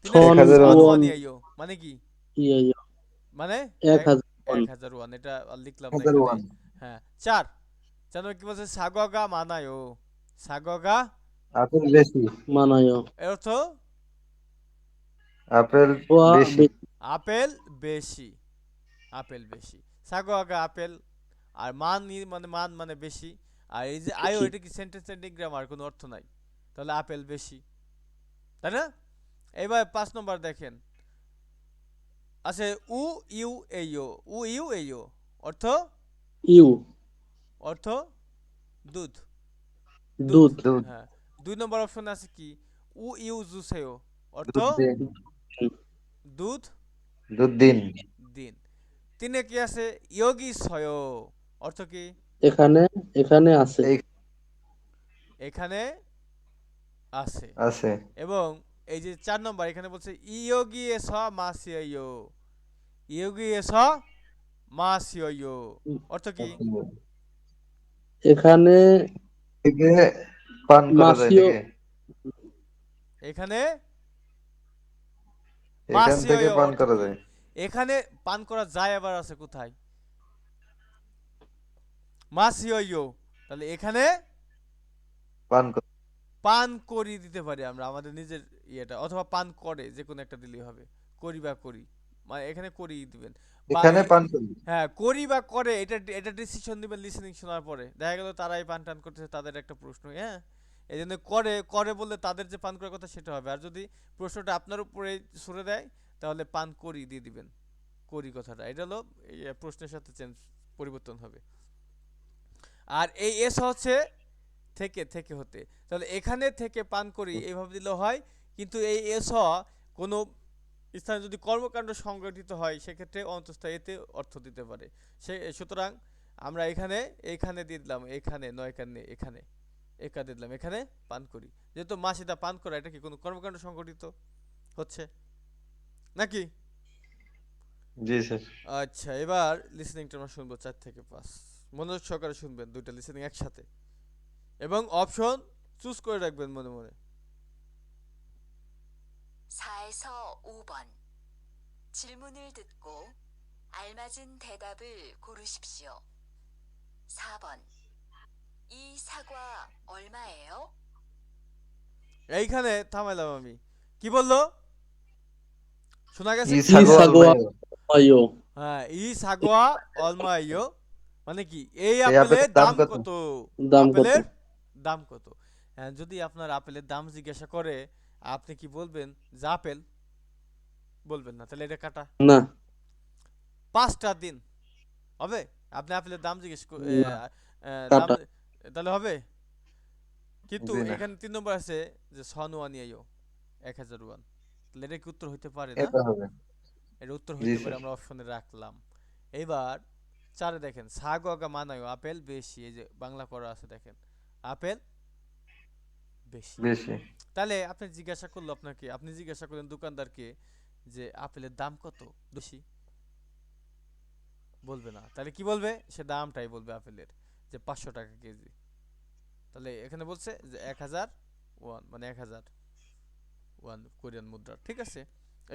তিনে আছে ছন 1000 ওয়ান। ওয়ান, ওয়ানিয়াইও মানে কি? ইয়ে, মানে 1000 ওয়ান। 1001। এটা আর লিখলাম না 1000 এখানে। ওয়ান। হ্যাঁ 4 জানো কি বলছে? সাগগা মানায়ো, সাগগা আপেল বেশি। মানায়। এর অর্থ আপেল ওয়া বেশি। আপেল বেশি, আপেল বেশি। সাগগা আপেল, আর মানে মান মানে বেশি। আর এই যে আয়ো বেশি। এটা কি? সেন্টেন্স এন্ডিং গ্রামার, কোনো অর্থ নাই। তাহলে আপেল বেশি, তাই না? এবার 5 নম্বর দেখেন, আছে উ ইউ এইও, উ ইউ এইও, অর্থ ইউ, অর্থ দুধ, দুধ। দুধ, দুধ, হ্যাঁ, 2 নম্বর অপশন আছে কি উ ইউ জুসেও, অর্থ দুধ দিন, দুধ দুধ দিন। দিন। 3 কি আছে ইয়োগী সয়, অর্থ কি এখানে এখানে আছে। এই এখানে আছে। আছে। এবং এই যে 4 নম্বর এখানে বলছে ইয়োগী এস মাসিও, ইয়োগী এস মাসিও, অর্থ কি এখানে থেকে পান করা যায় মাসিও, নাকি? এখানে এখান থেকে মাসিও, পান অর্থ করা কি যায়। এখানে পান করা যায়, আবার আছে কোথায় মাসিও, তাহলে এখানে পান করা। পান করি দিতে পারি আমরা আমাদের নিজের ইয়েটা, অথবা পান করে যে কোনো একটা দিলেই হবে, করি বা করি, মানে এখানে করি দিবেন বা এখানে পান করি। হ্যাঁ করি বা করে, এটা এটা ডিসিশন দিবেন লিসেনিং শোনার পরে। দেখা গেল তারাই পান টান করতেছে, তাদের একটা প্রশ্ন, হ্যাঁ এই জন্য করে করে বললে তাদের যে পান করার কথা সেটা হবে, আর যদি প্রশ্নটা আপনার উপরে সরে দেয় তাহলে পান করি দিয়ে দিবেন, করি কথাটা, এটা হলো প্রশ্নের সাথে চেঞ্জ পরিবর্তন হবে। আর এই এস হচ্ছে থেকে থেকে হতে, তাহলে এখানে থেকে পান করি এইভাবে দিলেও হয়, কিন্তু এই এস কোনো স্থানে যদি কর্মকাণ্ড সংগঠিত হয় সেক্ষেত্রে অন্তঃস্থায়ীতে অর্থ দিতে পারে। সুতরাং আমরা এখানে এইখানে দিয়ে দিলাম, এখানে নয় কান্নে এখানে একা দিয়ে দিলাম, এখানে পান করি, যেহেতু মাসিদা পান করা এটা কি কোনো কর্মকাণ্ড সংগঠিত হচ্ছে নাকি? জি স্যার। আচ্ছা, এবার লিসেনিংটা আমরা শুনবো 4 থেকে 5, মনোযোগ সহকারে শুনবেন, দুইটা লিসেনিং একসাথে, এবং অপশন চুজ করে রাখবেন মনে মনে। 4에서 5번. 질문을 듣고 알맞은 대답을 고르십시오. 4번. 이 사과 얼마예요? এইখানে থামাইলাম আমি, কি বললো শোনা গেছে ই কি? সাগো সাগোয়া আলমাইও। আয়ো, হ্যাঁ ই সাগোয়া অলমাইও, মানে কি এই এই আপেলের আপেলের দাম দাম কত? কত, দাম কত? আপেলের দাম কত। হ্যাঁ, যদি আপনার আপেলের দাম জিজ্ঞাসা করে আপনি কি বলবেন যে আপেল, বলবেন না, তাহলে এটা কাটা। না, 5টা দিন হবে, আপনি আপেলের দাম জিজ্ঞেস না, দাম, কাটা। তাহলে হবে। কিন্তু জি না, এখানে 3 নম্বর আছে যে সনওয়ানি আইও 1001, তাহলে এটা কি উত্তর হইতে পারে না? এটা হবে। এটা উত্তর জি হইতে পারে, স্যার। আমরা অপশনে রাখলাম। এবার 4 দেখেন সাগোগা মানায় আপেল বেশি, এই যে বাংলা করা আছে দেখেন আপেল বেশি। বেশি। তাহলে আপনি জিজ্ঞাসা করলো আপনাকে, আপনি জিজ্ঞাসা করলেন দোকানদারকে যে আপেলের দাম কত বেশি, বলবে না, তাহলে কি বলবে, সে দামটাই বলবে আপেলের, যে 500 টাকা কেজি। তাহলে এখানে বলছে যে 1000 ওয়ান, মানে 1000 ওয়ান কোরিয়ান মুদ্রা, ঠিক আছে।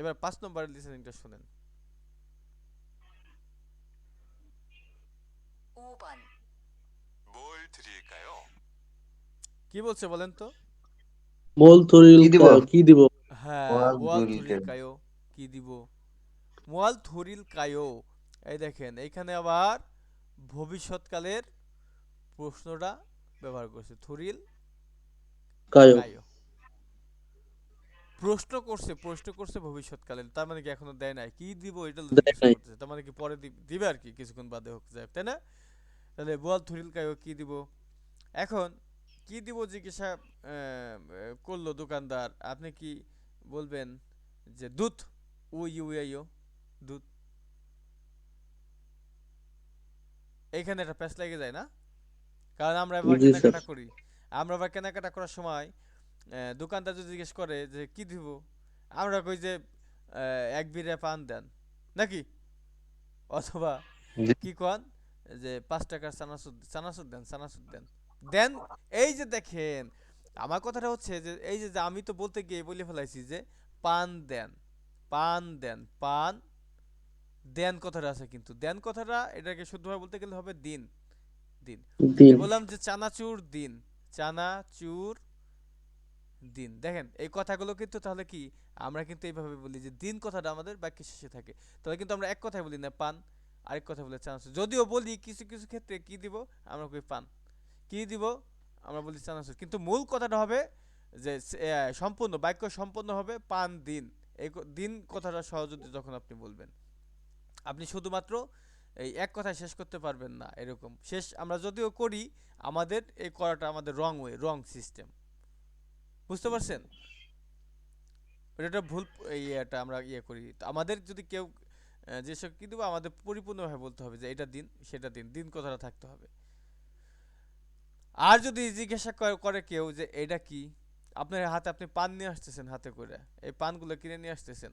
এবার 5 নম্বরের লিসেনিংটা শুনেন। 5번. কি বলছে বলেন তো? মোল থরিল কি দিব? কি দিব? হ্যাঁ, ওয়াল ওয়াল দুলকে। থুরিল কায়ো, কি দিব, মোয়াল থুরিল কায়ো। এই দেখেন এইখানে আবার ভবিষ্যৎকালের প্রশ্নটা ব্যবহার করছে, থুরিল কায়ো, কায়ো, প্রশ্ন করছে ভবিষ্যৎকালের, তার মানে কি এখনো দেয় নাই, কি দিব এটা দেয় জিজ্ঞাসা নাই। করতেছে, তার মানে কি পরে দিবে আর কি, কিছুক্ষণ বাদে হোক যাক, তাই না? তাহলে বোয়াল থুরিল কায়ো কি দিব, এখন কি দিব জিজ্ঞাসা করলো দোকানদার, আপনি কি বলবেন যে দুধ, ও ইউ আইও দুধ। এইখানে একটা প্যাচ লেগে যায় না, কারণ আমরা এবার জি স্যার। কেনাকাটা করি, আমরা আবার কেনাকাটা করার সময় দোকানদার যদি জিজ্ঞেস করে যে কি দিব, আমরা কই যে 1 বিড়ে পান দেন নাকি, অথবা জি। কি কন যে 5 টাকার চানাচুর চানাচুর দেন, চানাচুর দেন দেন। এই যে দেখেন আমার কথাটা হচ্ছে যে এই যে যে আমি তো বলতে গিয়ে বলে ফেলাইছি যে পান দেন, পান দেন, পান দেন কথাটা আছে, কিন্তু দেন কথাটা এটাকে শুদ্ধভাবে বলতে গেলে হবে দিন, দিন। দিন, বললাম যে চানাচুর দিন, চানাচুর দিন। দেখেন এই কথাগুলো কিন্তু তাহলে কি আমরা কিন্তু এইভাবে বলি যে দিন কথাটা আমাদের বাক্যের শেষে থাকে, তাহলে কিন্তু আমরা এক কথায় বলি না পান, আরেক কথা বলে চানাচুর। যদিও বলি কিছু কিছু ক্ষেত্রে কি দিব আমরা কই পান, কি দিব আমরা বলি চানাচুর, কিন্তু মূল কথাটা হবে যে সম্পূর্ণ বাক্য সম্পূর্ণ হবে পান দিন, দিন কথাটা সহযোগী যখন আপনি বলবেন, আপনি শুধুমাত্র এই এক কথায় শেষ করতে পারবেন না, এরকম শেষ আমরা যদিও করি, আমাদের এই করাটা আমাদের রং ওয়ে, রং সিস্টেম। বুঝতে পারছেন? এটা ভুল, এটা আমরা করি। তো আমাদের যদি কেউ যেসব কি দেবো, আমাদের পরিপূর্ণভাবে বলতে হবে যে এটা দিন সেটা দিন, দিন কথাটা থাকতে হবে। আর যদি জিজ্ঞাসা করে কেউ যে এটা কি, আপনার হাতে আপনি পান নিয়ে আসতেছেন, হাতে করে এই পানগুলো কিনে নিয়ে আসতেছেন,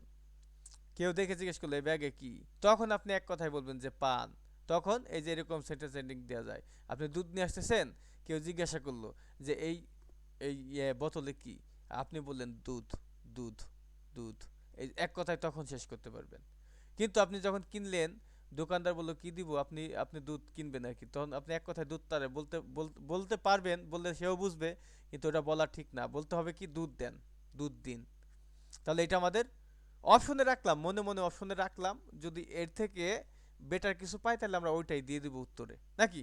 কেউ দেখে জিজ্ঞেস করলো এই ব্যাগে কি, তখন আপনি এক কথায় বলবেন যে পান। তখন এই যে এরকম সেন্টেন্স এন্ডিং দেওয়া যায়। আপনি দুধ নিয়ে আসতেছেন, কেউ জিজ্ঞাসা করলো যে এই এই বোতলে কি, আপনি বললেন দুধ, দুধ, দুধ, এই এক কথায় তখন শেষ করতে পারবেন। কিন্তু আপনি যখন কিনলেন, দোকানদার বললো কি দিব, আপনি আপনি দুধ কিনবেন আর কি, তখন আপনি এক কথায় দুধ তারে বলতে বলতে পারবেন, বললে সেও বুঝবে, কিন্তু ওটা বলা ঠিক না, বলতে হবে কি দুধ দেন, দুধ দিন। তাহলে এটা আমাদের অপশনে রাখলাম, মনে মনে অপশনে রাখলাম, যদি এর থেকে বেটার কিছু পাই তাহলে আমরা ওইটাই দিয়ে দিব উত্তরে, নাকি?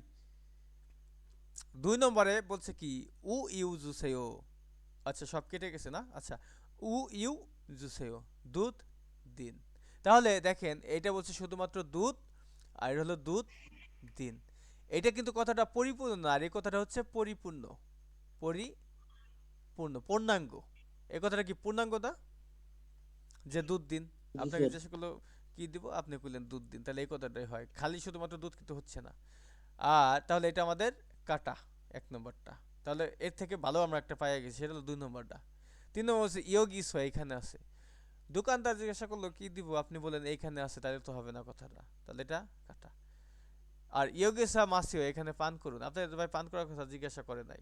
2 নম্বরে বলছে কি উ ইউ জুসেও। আচ্ছা সব কেটে গেছে না? আচ্ছা, উ ইউ জুসেও, দুধ দিন। তাহলে দেখেন এইটা বলছে শুধুমাত্র দুধ, আর এটা হলো দুধ দিন। এটা কিন্তু কথাটা পরিপূর্ণ না, আর এই কথাটা হচ্ছে পরিপূর্ণ, পরিপূর্ণ, পূর্ণাঙ্গ। এই কথাটা কি পূর্ণাঙ্গ না? যে দুধ দিন, জি আপনাকে স্যার। জিজ্ঞাসা করলো কি দিব, আপনি কইলেন দুধ দিন, তাহলে এই কথাটাই হয়, খালি শুধুমাত্র দুধ কিন্তু হচ্ছে না। আর তাহলে এটা আমাদের কাটা, 1 নম্বরটা। তাহলে এর থেকে ভালো আমরা একটা পাইয়া গেছি, সেটা হলো 2 নম্বরটা। 3 নম্বর হচ্ছে ইয়োগিস হয়, এখানে আছে। দোকানদার জিজ্ঞাসা করলো কি দিব, আপনি বলেন এইখানে আছে, তাহলে তো হবে না কথাটা, তাহলে এটা কাটা। আর ইয়োগেসা মাসিও, এখানে পান করুন, আপনার ভাই পান করার কথা জিজ্ঞাসা করে নাই,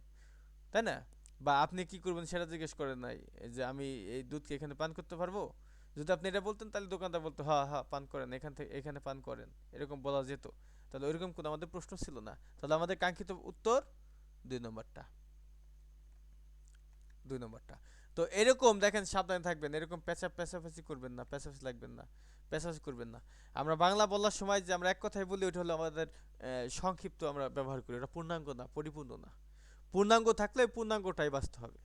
তাই না? বা আপনি কি করবেন সেটা জিজ্ঞেস করেন নাই, এই যে আমি এই দুধকে এখানে পান করতে পারবো। যদি আপনি এটা বলতেন তাহলে দোকানদার বলতো হ্যাঁ হ্যাঁ পান করেন, এখান থেকে এখানে পান করেন, এরকম বলা যেত। তাহলে ওইরকম কোনো আমাদের প্রশ্ন ছিল না। তাহলে আমাদের কাঙ্ক্ষিত উত্তর 2 নম্বরটা, 2 নম্বরটা। তো এরকম দেখেন, সাবধানে থাকবেন, এরকম পেঁচাপেচি করবেন না, পেঁচাপেচি লাগবেন না, পেঁচাপেচি করবেন না। আমরা বাংলা বলার সময় যে আমরা এক কথাই বলি, ওটা হলো আমাদের সংক্ষিপ্ত আমরা ব্যবহার করি, ওটা পূর্ণাঙ্গ না, পরিপূর্ণ না। পূর্ণাঙ্গ থাকলে পূর্ণাঙ্গটাই বাঁচতে হবে।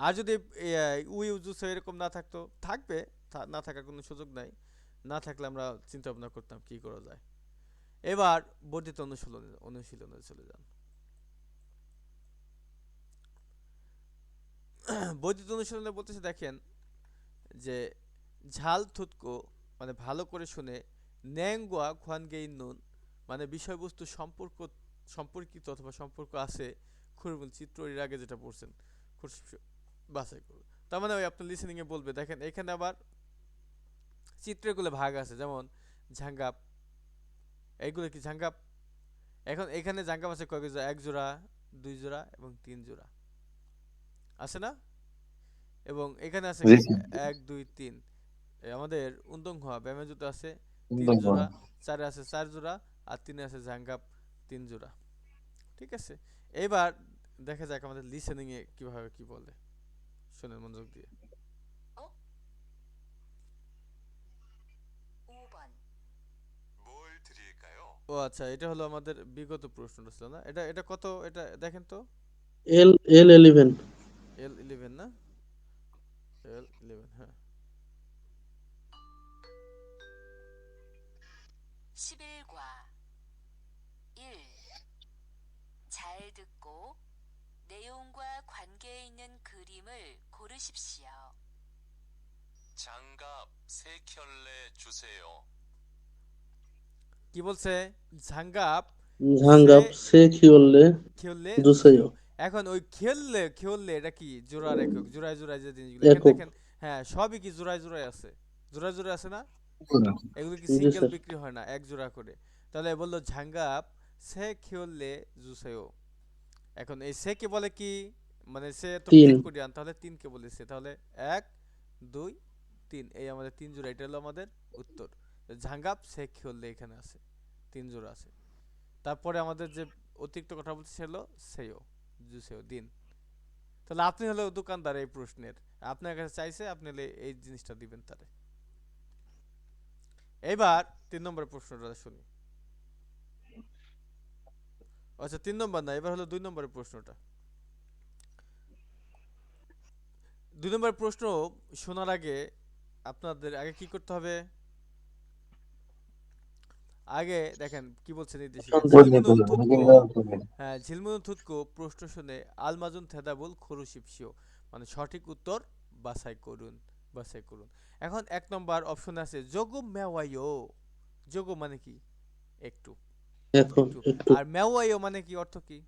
আর যদি উই উজুস এরকম না থাকতো, থাকবে, না থাকার কোনো সুযোগ নাই, না থাকলে আমরা চিন্তা ভাবনা করতাম কি করা যায়। এবার বর্ধিত অনুশীলনে চলে যান। বর্ধিত অনুশীলনে বলতেছে দেখেন যে ঝাল থুতকো, মানে ভালো করে শুনে, ন্যাংগুয়া খোয়ানগেই নুন, মানে বিষয়বস্তু সম্পর্কিত অথবা সম্পর্ক আছে, খুরবুল চিত্র এর আগে যেটা পড়ছেন, বাছাই করুন। তার মানে ওই আপনার লিসেনিং এ বলবে, দেখেন এখানে আবার চিত্রগুলো ভাগ আছে, যেমন ঝাঙ্গাপ, এইগুলো কি ঝাঙ্গাপ। এখন এখানে ঝাঙ্গাপ আছে কয় জোড়া, 1 জোড়া, 2 জোড়া এবং 3 জোড়া, আছে না? এবং এখানে আছে জি কি স্যার। 1 2 3, আমাদের উন্দং হওয়া ব্যায়ামের জুতো আছে 3 একদম জোড়া, 4 আছে 4 জোড়া, আর 3 আছে ঝাঙ্গাপ 3 জোড়া। ঠিক আছে, এবার দেখা যাক আমাদের লিসেনিং এ কিভাবে কি বলে, শুনেন মনোযোগ দিয়ে। 5번 ও আচ্ছা, এটা হলো আমাদের বিগত প্রশ্নটা ছিল না, এটা এটা কত, এটা দেখেন তো। এল এল 11। L11 না, L11, হ্যাঁ। 11과 1. 잘 듣고 내용과 관계 있는 그림을 고르십시오. 장갑 3켤레 주세요. কি বলছে? ঝাঙ্গাপ ঝাঙ্গাপ সে খিওলে খেললে জুসাইও। এখন ওই খেললে খেললে এটা কি জোড়ার একক, জোড়ায় জোড়ায় যে জিনিসগুলো এখানে একক। দেখেন, হ্যাঁ সবই কি জোড়ায় জোড়ায় আছে, জোড়ায় জোড়ায় আছে না? এগুলো কি জি সিঙ্গেল স্যার। বিক্রি হয় না, এক জোড়া করে। তাহলে বললো ঝাঙ্গাপ সে খেললে জুসাইও। এখন এই সে কে বলে কি, মানে সে তো 3। ব্রেক কোরিয়ান, তাহলে 3 কে বলেছে, তাহলে 1 2 3, এই আমাদের 3 জোড়া, এটা হলো আমাদের উত্তর। ঝাঙ্গাপ সে খেললে এখানে আছে 3 জোড়া আছে। তারপরে আমাদের যে অতিরিক্ত কথা বলছে সে হলো সেও, জুসেও দিন। তাহলে আপনি হলো দোকানদার এই প্রশ্নের, আপনার কাছে চাইছে, আপনি হলে এই জিনিসটা দিবেন তারে। এবার 3 নম্বর প্রশ্নটা শুনি। আচ্ছা 3 নম্বর না, এবার হলো 2 নম্বরের প্রশ্নটা। 2 নম্বর প্রশ্ন শোনার আগে আপনাদের আগে কি করতে হবে? আগে দেখেন কি বলছে নির্দেশিকা, ঝিলমুনুন থুতকো, হ্যাঁ ঝিলমুনুন থুতকো প্রশ্ন শুনে আলমাজুন থেদাবুল খরুশিপসিও, মানে সঠিক উত্তর বাছাই করুন, বাছাই করুন। এখন 1 নম্বর অপশনে আছে যোগম মেওয়াইও। যোগ মানে কি? একটু, এখন একটু। একটু আর মেওয়াইও মানে কি, অর্থ কি?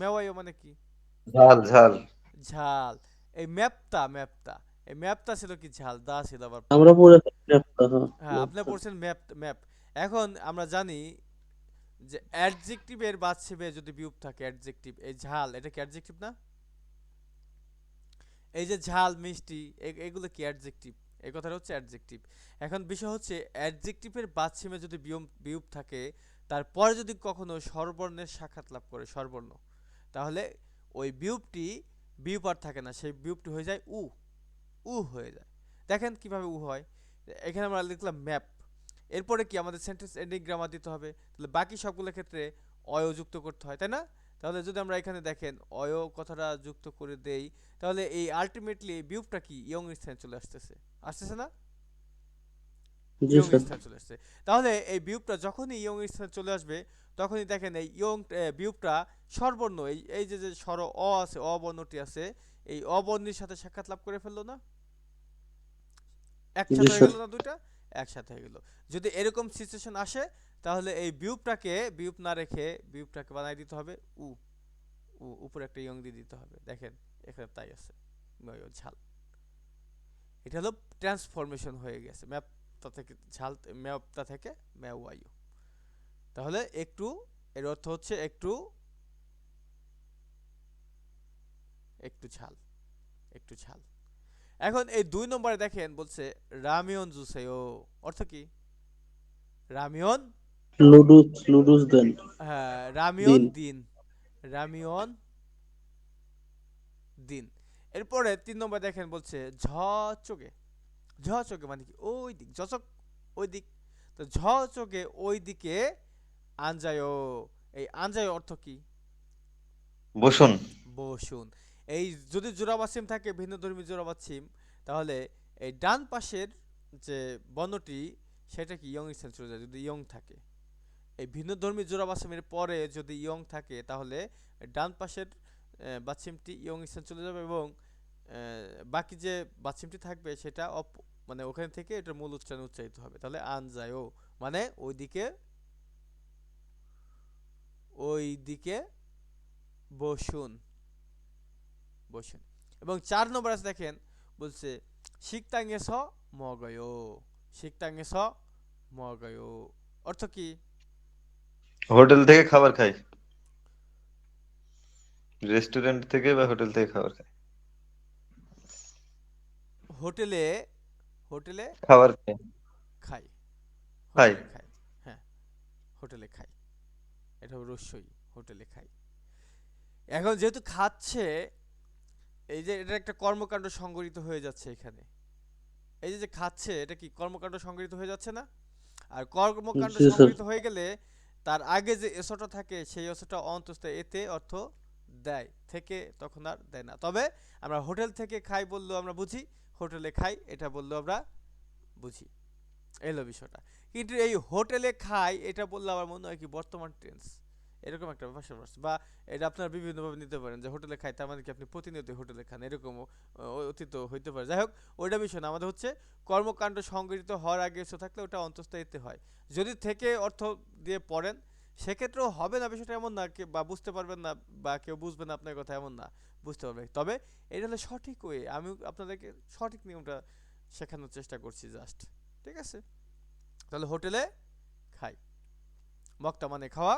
মেওয়াইও মানে কি? ঝাল ঝাল। ঝাল। এই ম্যাপটা, ম্যাপটা, এই ম্যাপটা ছিল কি ঝাল, দা ছিল আবার আমরা পরে। পড়েছি ম্যাপটা, হ্যাঁ হ্যাঁ আপনি ম্যাপটা। পড়ছেন ম্যাপ, ম্যাপ। এখন আমরা জানি যে অ্যাডজেক্টিভের বাচ্চিবে যদি বিউপ থাকে, অ্যাডজেক্টিভ, এই ঝাল এটা কি অ্যাডজেক্টিভ না? এই যে ঝাল মিষ্টি এগুলো কি অ্যাডজেক্টিভ? এই কথাটা হচ্ছে অ্যাডজেক্টিভ। এখন বিষয় হচ্ছে অ্যাডজেক্টিভের বাচ্চিমে যদি বিউপ থাকে, তারপরে যদি কখনো স্বরবর্ণের সাক্ষাৎ লাভ করে, স্বরবর্ণ, তাহলে ওই বিউপটি বিউপ আর থাকে না, সেই বিউপটি হয়ে যায় উ, উ হয়ে যায়। দেখেন কিভাবে উ হয়। এখানে আমরা লিখলাম ম্যাপ, এরপরে কি আমাদের সেন্টেন্স এন্ডিং গ্রামার দিতে হবে, তাহলে বাকি সবগুলোর ক্ষেত্রে অয় যুক্ত করতে হয়, তাই না? তাহলে যদি আমরা এখানে দেখেন অয় কথাটা যুক্ত করে দেই, তাহলে এই আলটিমেটলি এই বিউপটা কি ইয়ং স্থানে চলে আসতেছে, আসতেছে না? জি ইয়ং স্যার। স্থানে চলে আসছে। তাহলে এই বিউপটা যখনই ইয়ং স্থানে চলে আসবে, তখনই দেখেন এই ইয়ং বিউপটা স্বরবর্ণ, এই এই যে যে স্বর অ আছে, অ বর্ণটি আছে, এই অ বর্ণের সাথে সাক্ষাৎ লাভ করে ফেললো না? জি একসাথে হয়ে স্যার। গেল না দুইটা? একসাথে হয়ে গেল। যদি এরকম সিচুয়েশন আসে, তাহলে এই বিউপটাকে বিউপ না রেখে বিউপটাকে বানাই দিতে হবে উ, উ উপরে একটা ইয়ং দিয়ে দিতে হবে। দেখেন এখানে তাই আছে, ঝাল। এটা হলো ট্রান্সফরমেশন হয়ে গেছে ম্যাপটা থেকে ঝাল, ম্যাপটা থেকে ম্যাওয়াইও। তাহলে একটু, এর অর্থ হচ্ছে একটু, একটু ঝাল, একটু ঝাল। এখন এই 2 নম্বরে দেখেন বলছে রামিয়ন জুসেও, অর্থ কি? রামিয়ন, লুডুস লুডুস দেন। হ্যাঁ রামিয়ন দিন। দিন, রামিয়ন দিন। এরপরে 3 নম্বর দেখেন বলছে ঝচকে, ঝচকে মানে কি? ওই দিক, ঝচক ওই দিক। তো ঝচকে ওই দিকে আনজায়ও, এই আনজায় অর্থ কি? বসুন। বসুন। এই যদি জোড়াবাচ্ছিম থাকে, ভিন্নধর্মী জোড়াবাচ্ছিম, তাহলে এই ডান পাশের যে বর্ণটি সেটা কি ইয়ং স্থানে চলে যায় যদি ইয়ং থাকে। এই ভিন্নধর্মী জোড়াবাচ্ছিমের পরে যদি ইয়ং থাকে, তাহলে ডান পাশের বাচ্ছিমটি ইয়ং স্থানে চলে যাবে, এবং বাকি যে বাচ্ছিমটি থাকবে সেটা মানে ওখানে থেকে এটার মূল উচ্চারণে উচ্চারিত হবে। তাহলে আনজায়ও মানে ওইদিকে, ওইদিকে বসুন, বসুন। এবং 4 নম্বর আছে দেখেন বলছে শিকতাঙ্গেস মগয়ো, শিকতাঙ্গেস মগয়ো, অর্থ কি? হোটেল থেকে খাবার খাই, রেস্টুরেন্ট থেকে বা হোটেল থেকে খাবার খাই। হোটেলে, হোটেলে খাবার খাই। খাই, খাই। হোটেলে খাই, হ্যাঁ হোটেলে খাই, এটা অবশ্যই হোটেলে খাই। এখন যেহেতু খাচ্ছে, এই যে এটা একটা কর্মকাণ্ড সংগঠিত হয়ে যাচ্ছে এখানে, এই যে যে খাচ্ছে এটা কি কর্মকাণ্ড সংগঠিত হয়ে যাচ্ছে না? আর কর্মকাণ্ড জি স্যার। সংগঠিত হয়ে গেলে তার আগে যে এসোটা থাকে সেই এসোটা অন্তস্থ এতে অর্থ দেয়, থেকে তখন আর দেয় না। তবে আমরা হোটেল থেকে খাই বললেও আমরা বুঝি, হোটেলে খাই এটা বললেও আমরা বুঝি, এলো বিষয়টা। কিন্তু এই হোটেলে খাই এটা বললে আমার মনে হয় কি বর্তমান টেন্স, এরকম একটা ভাষা, বা এটা আপনারা বিভিন্নভাবে নিতে পারেন যে হোটেলে খাই তার মানে কি আপনি প্রতিনিয়ত হোটেলে খান, এরকমও অতীত হইতে পারে। যাই হোক ওইটা বিষয় না, আমাদের হচ্ছে কর্মকাণ্ড সংগঠিত হওয়ার আগে এসে থাকলে ওটা অন্তস্থায়ীতে হয়। যদি থেকে অর্থ দিয়ে পড়েন সেক্ষেত্রেও হবে না, বিষয়টা এমন না, বা বুঝতে পারবেন না, বা কেউ বুঝবে না আপনার কথা এমন না, বুঝতে পারবে। তবে এটা হলো সঠিক ওয়ে, আমি আপনাদেরকে সঠিক নিয়মটা শেখানোর চেষ্টা করছি জাস্ট, ঠিক আছে? তাহলে হোটেলে খাই, মক্তা মানে খাওয়া,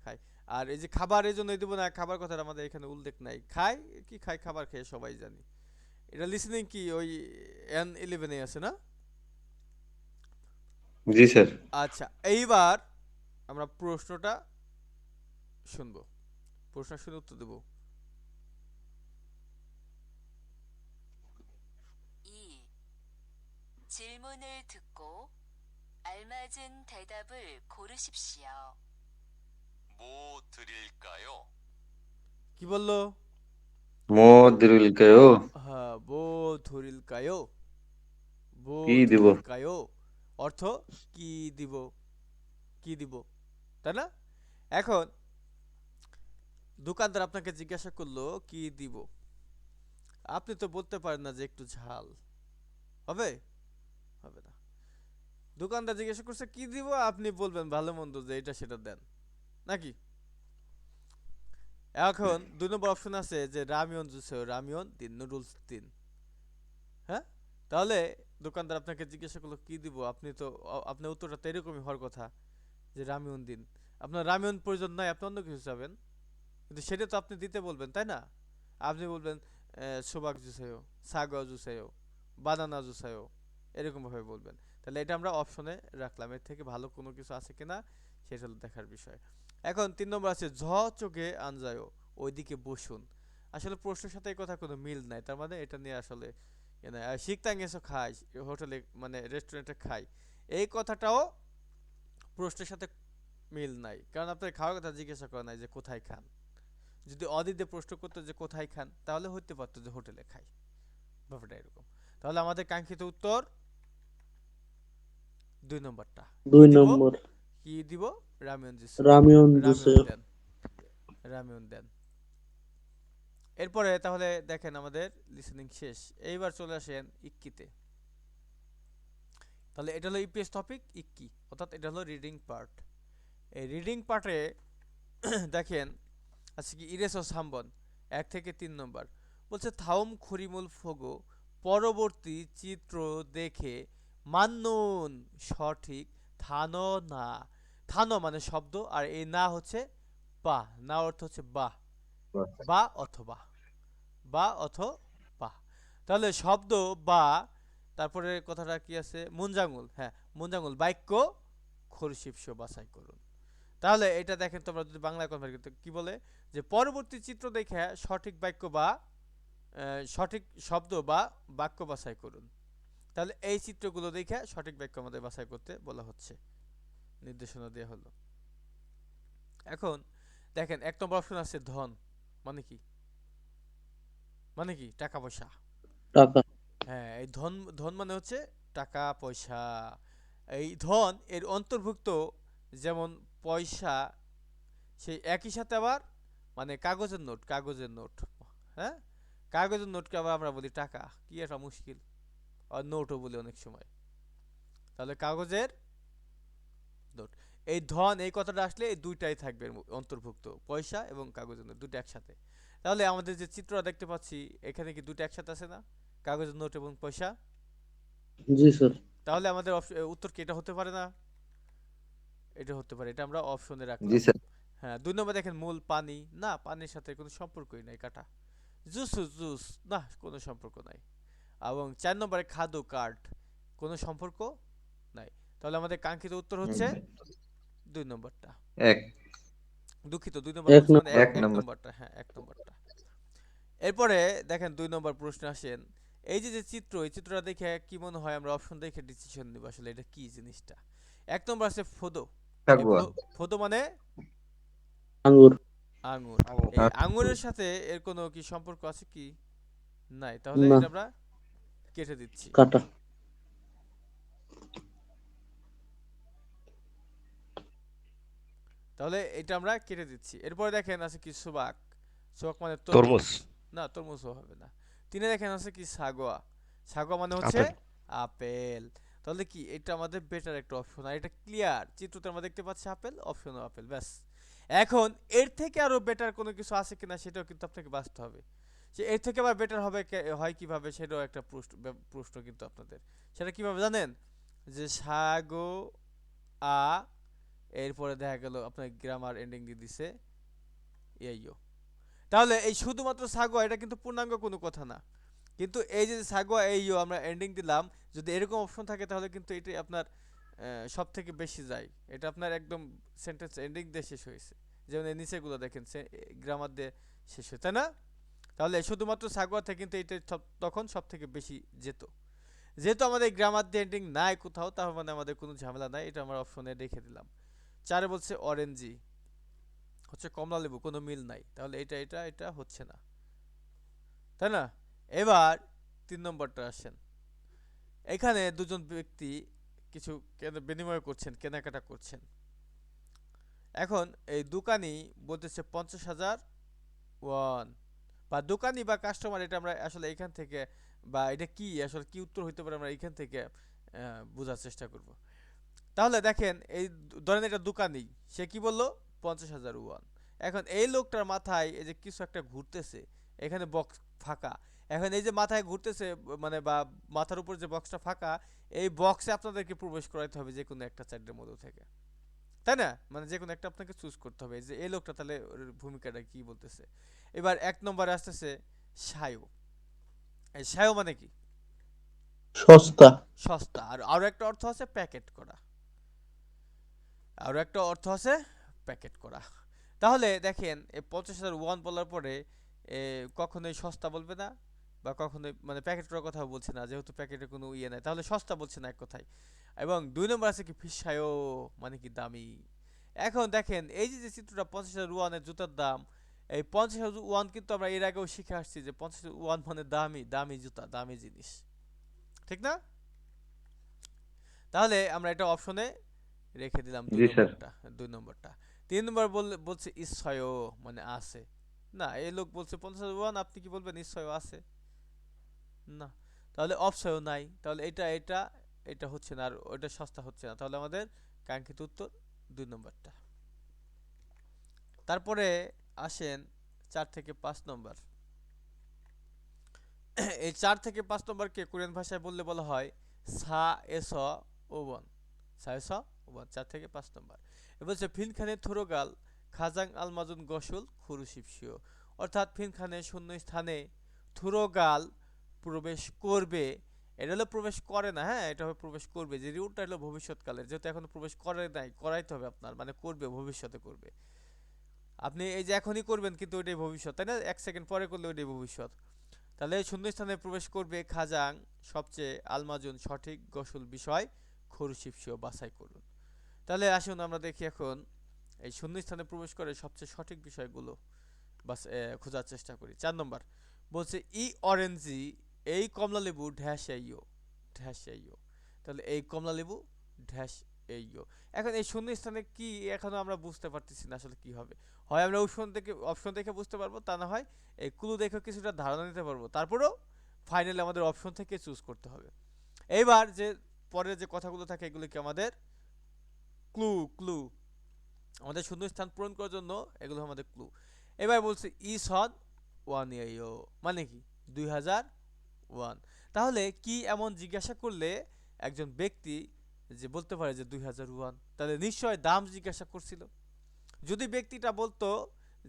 খাই। আর এই যে খাবার, এই জন্য দেবো না, খাবার কথাটা আমাদের এখানে উল্লেখ নাই। খাই কি খাই, খাবার খেয়ে সবাই জানি। এটা লিসেনিং কি ওই N11 আছে না? জি স্যার। আচ্ছা এইবার আমরা প্রশ্নটা শুনবো, প্রশ্ন শুনে উত্তর দেবো। 2. 질문을 듣고 알맞은 대답을 고르십시오. 뭐 드릴까요? কি বললো? মুদ্রিলকায়ো হ্যাঁ, বোধুরিল কায়ো, কি দিব? বোধুরিল কায়ো অর্থ কি দিব, কি দিব, তাই না? এখন দোকানদার আপনাকে জিজ্ঞাসা করলো কি দিব, আপনি তো বলতে পারেন না যে একটু ঝাল, হবে? হবে না। দোকানদার জিজ্ঞাসা করছে কি দিব, আপনি বলবেন ভালো মন্দ যে এটা সেটা দেন, নাকি? এখন 2 নম্বর অপশন আছে যে রামিয়ন জুসেও, রামিয়ন দিন, নুডলস দিন। হ্যাঁ, তাহলে দোকানদার আপনাকে জিজ্ঞাসা করলো কি দিব, আপনি তো আপনার উত্তরটা তো এরকমই হওয়ার কথা যে রামিয়ন দিন। আপনার রামিয়ন প্রয়োজন নাই, আপনি অন্য কিছু চাবেন, কিন্তু সেটা তো আপনি দিতে বলবেন, তাই না? আপনি বলবেন সোবাক জুসাইও, সাগা জুসাইও, বানানা জুসাইও, এরকম ভাবে বলবেন। তাহলে এটা আমরা অপশনে রাখলাম, এর থেকে ভালো কোনো কিছু আছে কিনা সেটা হলো দেখার বিষয়। এখন 3 নম্বর আছে ঝ চোখে আনজায়ও, ওইদিকে বসুন। আসলে প্রশ্নের সাথে এই কথা কোনো মিল নাই, তার মানে এটা নিয়ে আসলে শিখতাং এসো খাই, হোটেলে মানে রেস্টুরেন্টে খাই, এই কথাটাও প্রশ্নের সাথে মিল নাই, কারণ আপনার খাওয়ার কথা জিজ্ঞাসা করা নাই যে কোথায় খান। যদি অদিতে প্রশ্ন করতো যে কোথায় খান, তাহলে হইতে পারতো যে হোটেলে খাই, ব্যাপারটা এরকম। তাহলে আমাদের কাঙ্ক্ষিত উত্তর 2 নম্বরটা। কি 2 দিব, নম্বর কি দিব? রামিয়ন জুস, রামিয়ন রামিয়ন জুসেও। দেন, রামিয়ন দেন। এরপরে তাহলে দেখেন আমাদের লিসেনিং শেষ, এইবার চলে আসেন ইক্কিতে। তাহলে এটা হলো ইপিএস টপিক ইক্কি, অর্থাৎ এটা হলো রিডিং পার্ট। এই রিডিং পার্টে দেখেন আজকে কি ইরেস ও সাম্বন 1 থেকে 3 নম্বর বলছে থাউম খরিমুল ফোগো, পরবর্তী চিত্র দেখে মান্নুন সঠিক থানো না। থানো মানে শব্দ, আর এই না হচ্ছে বা, না অর্থ হচ্ছে বা, বা অথবা, বা অথবা। তাহলে শব্দ বা, তারপরে কথাটা কি আছে, মুঞ্জাঙ্গুল, হ্যাঁ মুঞ্জাঙ্গুল বাক্য খরশিপস বাছাই করুন। তাহলে এটা দেখেন তোমরা যদি বাংলা কনভার্ট করতে কি বলে যে পরবর্তী চিত্র দেখে সঠিক বাক্য বা সঠিক শব্দ বা বাক্য বাছাই করুন। তাহলে এই চিত্রগুলো দেখে সঠিক বাক্য আমাদের বাছাই করতে বলা হচ্ছে, নির্দেশনা দেওয়া হলো। এখন দেখেন 1 নম্বর অপশন আছে ধন, মানে কি, মানে কি টাকা পয়সা। টাকা। হ্যাঁ, এই ধন, ধন মানে হচ্ছে টাকা পয়সা। এই ধন এর অন্তর্ভুক্ত যেমন পয়সা, সেই একই সাথে আবার মানে কাগজের নোট, কাগজের নোট, হ্যাঁ কাগজের নোটকে আবার আমরা বলি টাকা, কি একটা মুশকিল, আর নোটও বলি অনেক সময়। তাহলে কাগজের নোট, এই ধন এই কথাটা আসলে এই দুইটাই থাকবে অন্তর্ভুক্ত, পয়সা এবং কাগজের নোট দুটো একসাথে। তাহলে আমাদের যে চিত্রটা দেখতে পাচ্ছি এখানে কি দুটো একসাথে আছে না, কাগজের নোট এবং পয়সা? জি স্যার। তাহলে আমাদের উত্তর কি এটা হতে পারে না? এটা হতে পারে, এটা আমরা অপশনে জি রাখলাম। স্যার। হ্যাঁ, 2 নম্বর দেখেন মূল পানি, না পানির সাথে কোনো সম্পর্কই নাই কাটা। জুস জুস, না কোনো সম্পর্ক নাই। এবং 4 নম্বরে খাদো কার্ড, কোনো সম্পর্ক নাই। তাহলে আমাদের কাঙ্ক্ষিত উত্তর হচ্ছে 2 নম্বরটা। এক দুঃখিত, 2 নম্বর এক বলছি মানে নম্বর। এক এক নম্বর। নম্বরটা, হ্যাঁ 1 নম্বরটা। এরপরে দেখেন 2 নম্বর প্রশ্ন আসেন, এই যে যে চিত্র, এই চিত্রটা দেখে কি মনে হয়, আমরা অপশন দেখে ডিসিশন নিব আসলে এটা কি জিনিসটা। 1 নম্বর আছে ফোদো, এই ফাগুয়া। ফোদো মানে আঙ্গুর। আঙ্গুর। এই আঙ্গুরের সাথে এর কোনো কি সম্পর্ক আছে কি? নাই, তাহলে না। এটা আমরা কেটে দিচ্ছি। কাটা। তাহলে এটা আমরা কেটে দিচ্ছি। এরপরে দেখেন আছে কি সুবাক, সুবাক মানে তরমুজ, তরমুজ। না তরমুজও হবে না। 3 দেখেন আছে কি সাগোয়া, সাগোয়া মানে হচ্ছে আপেল। আপেল। তাহলে কি এটা আমাদের বেটার একটা অপশন, আর এটা ক্লিয়ার, চিত্রতে আমরা দেখতে পাচ্ছি আপেল, অপশনও আপেল, ব্যাস। এখন এর থেকে আরো বেটার কোনো কিছু আছে কিনা সেটাও কিন্তু আপনাকে বাঁচতে হবে, যে এর থেকে আবার বেটার হবে হয় কিভাবে, সেটাও একটা প্রশ্ন কিন্তু আপনাদের। সেটা কিভাবে জানেন, যে সাগো আ, এরপরে দেখা গেল আপনার গ্রামার এন্ডিং দিয়ে দিছে এইও। তাহলে এই শুধুমাত্র সাগোয়া এটা কিন্তু পূর্ণাঙ্গ কোনো কথা না, কিন্তু এই যে সাগোয়া এইও আমরা এন্ডিং দিলাম, যদি এরকম অপশন থাকে তাহলে কিন্তু এটাই আপনার সব থেকে বেশি যায়, এটা আপনার একদম সেন্টেন্স এন্ডিং দিয়ে শেষ হয়েছে। যেমন এই নিচেগুলো দেখেন গ্রামার দিয়ে শেষ হয়, তাই না? তাহলে শুধুমাত্র সাগোয়া থেকে কিন্তু এটা তখন সব থেকে বেশি যেত। যেহেতু আমাদের গ্রামার দিয়ে এন্ডিং নাই কোথাও, তার মানে আমাদের কোনো ঝামেলা নাই, এটা আমরা অপশনে রেখে দিলাম। 4 বলছে অরেঞ্জি, হচ্ছে কমলা লেবু, কোনো মিল নাই, তাহলে এটা এটা এটা হচ্ছে না। তাই না? এবার 3 নম্বরটা আসেন। এখানে দুজন ব্যক্তি কিছু বিনিময় করছেন, কেনাকাটা করছেন। এখন এই দোকানি বলতেছে 50,000 ওয়ান, বা দোকানি বা কাস্টমার, এটা আমরা আসলে এখান থেকে, বা এটা কি আসলে কি উত্তর হইতে পারে আমরা এখান থেকে বোঝার চেষ্টা করব। তাহলে দেখেন, এই ধরেন এটা দোকানি, সে কি বললো 50,000 ওয়ান। এখন এই লোকটার মাথায় এই যে কিছু একটা ঘুরতেছে, এখানে বক্স ফাঁকা। এখন এই যে মাথায় ঘুরতেছে, মানে বা মাথার উপর যে বক্সটা ফাঁকা, এই বক্সে আপনাদেরকে প্রবেশ করাইতে হবে যে কোনো একটা চারটের মধ্যে থেকে, তাই না? মানে যে কোনো একটা আপনাকে চুজ করতে হবে যে এই লোকটা তাহলে ওর ভূমিকাটা কি বলতেছে। এবার 1 নম্বরে আসতেছে সায়ো। এই সায়ো মানে কি? সস্তা। সস্তা। আর আরো একটা অর্থ আছে প্যাকেট করা, আরো একটা অর্থ আছে প্যাকেট করা। তাহলে দেখেন, এই 50,000 ওয়ান বলার পরে কখনোই সস্তা বলবে না, বা কখনোই মানে প্যাকেট করার কথা বলছে না, যেহেতু প্যাকেটে কোনো ইয়ে নাই, তাহলে সস্তা বলছে না এক কথায়। এবং 2 নম্বর আছে কি ফিসায়ও, মানে কি দামি। এখন দেখেন, এই যে যে চিত্রটা 50,000 ওয়ানের জুতার দাম, এই 50,000 ওয়ান কিন্তু আমরা এর আগেও শিখে আসছি যে 50,000 ওয়ান মানে দামি, দামি জুতা, দামি জিনিস, ঠিক না? তাহলে আমরা এটা অপশনে রেখে দিলাম 2 জি স্যার। নম্বরটা, 2 নম্বরটা। 3 নম্বর বলছে ইচ্ছয়, মানে আছে। না, এই লোক বলছে 50,000 ওয়ান, আপনি কি বলবেন ইচ্ছয় আছে? না। তাহলে অপশয় নাই, তাহলে এটা হচ্ছে না, আর ওটা সস্তা হচ্ছে না। তাহলে আমাদের কাঙ্ক্ষিত উত্তর 2 নম্বরটা। তারপরে আসেন 4 থেকে 5 নম্বর। এই 4 থেকে 5 নম্বরকে কোরিয়ান ভাষায় বলা হয় সা এস ওবন, সা এস ওবন। 4 থেকে 5 নম্বর এ বলছে ফিনখানে থুরোগাল খাজাং আলমাজুন গসুল খুরুশিপসিও, অর্থাৎ ফিনখানে শূন্য স্থানে থুরোগাল প্রবেশ করবে। এটা হলো প্রবেশ করে না, হ্যাঁ, এটা হবে প্রবেশ করবে। যে রুটটা হলো ভবিষ্যৎকালের, যেহেতু এখনো প্রবেশ করে নাই, করাইতে হবে আপনার, মানে করবে, ভবিষ্যতে করবে। আপনি এই যে এখনই করবেন কিন্তু ওইটাই ভবিষ্যৎ, তাই না? 1 সেকেন্ড পরে করলে ওইটাই ভবিষ্যৎ। তাহলে শূন্যস্থানে প্রবেশ করবে খাজাং সবচেয়ে, আলমাজুন সঠিক, গসুল বিষয়, খরুশিপসিও বাছাই করুন। তাহলে আসুন আমরা দেখি এখন এই শূন্যস্থানে প্রবেশ করে সবচেয়ে সঠিক বিষয়গুলো বাস খোঁজার চেষ্টা করি। 4 নম্বর বলছে ই অরেঞ্জি, এই কমলালেবু ঢ্যাশ এইও, ঢ্যাশ এইও। তাহলে এই কমলালেবু ঢ্যাশ এইও। এখন এই শূন্যস্থানে কি এখনো আমরা বুঝতে পারতেছি না আসলে কি হবে। হয় আমরা অপশন দেখে বুঝতে পারবো, তা না হয় এই ক্লু দেখে কিছুটা ধারণা নিতে পারবো। তারপরেও ফাইনালি আমাদের অপশন থেকে চুজ করতে হবে। এইবার যে পরের যে কথাগুলো থাকে এগুলো কি আমাদের ক্লু, ক্লু আমাদের শূন্যস্থান পূরণ করার জন্য এগুলো আমাদের ক্লু। এবার বলছে ইসন ওয়ান ইয়ার, মানে কি 2001। তাহলে কি এমন জিজ্ঞাসা করলে একজন ব্যক্তি যে বলতে পারে যে 2001, তাহলে নিশ্চয় দাম জিজ্ঞাসা করছিল। যদি ব্যক্তিটা বলতো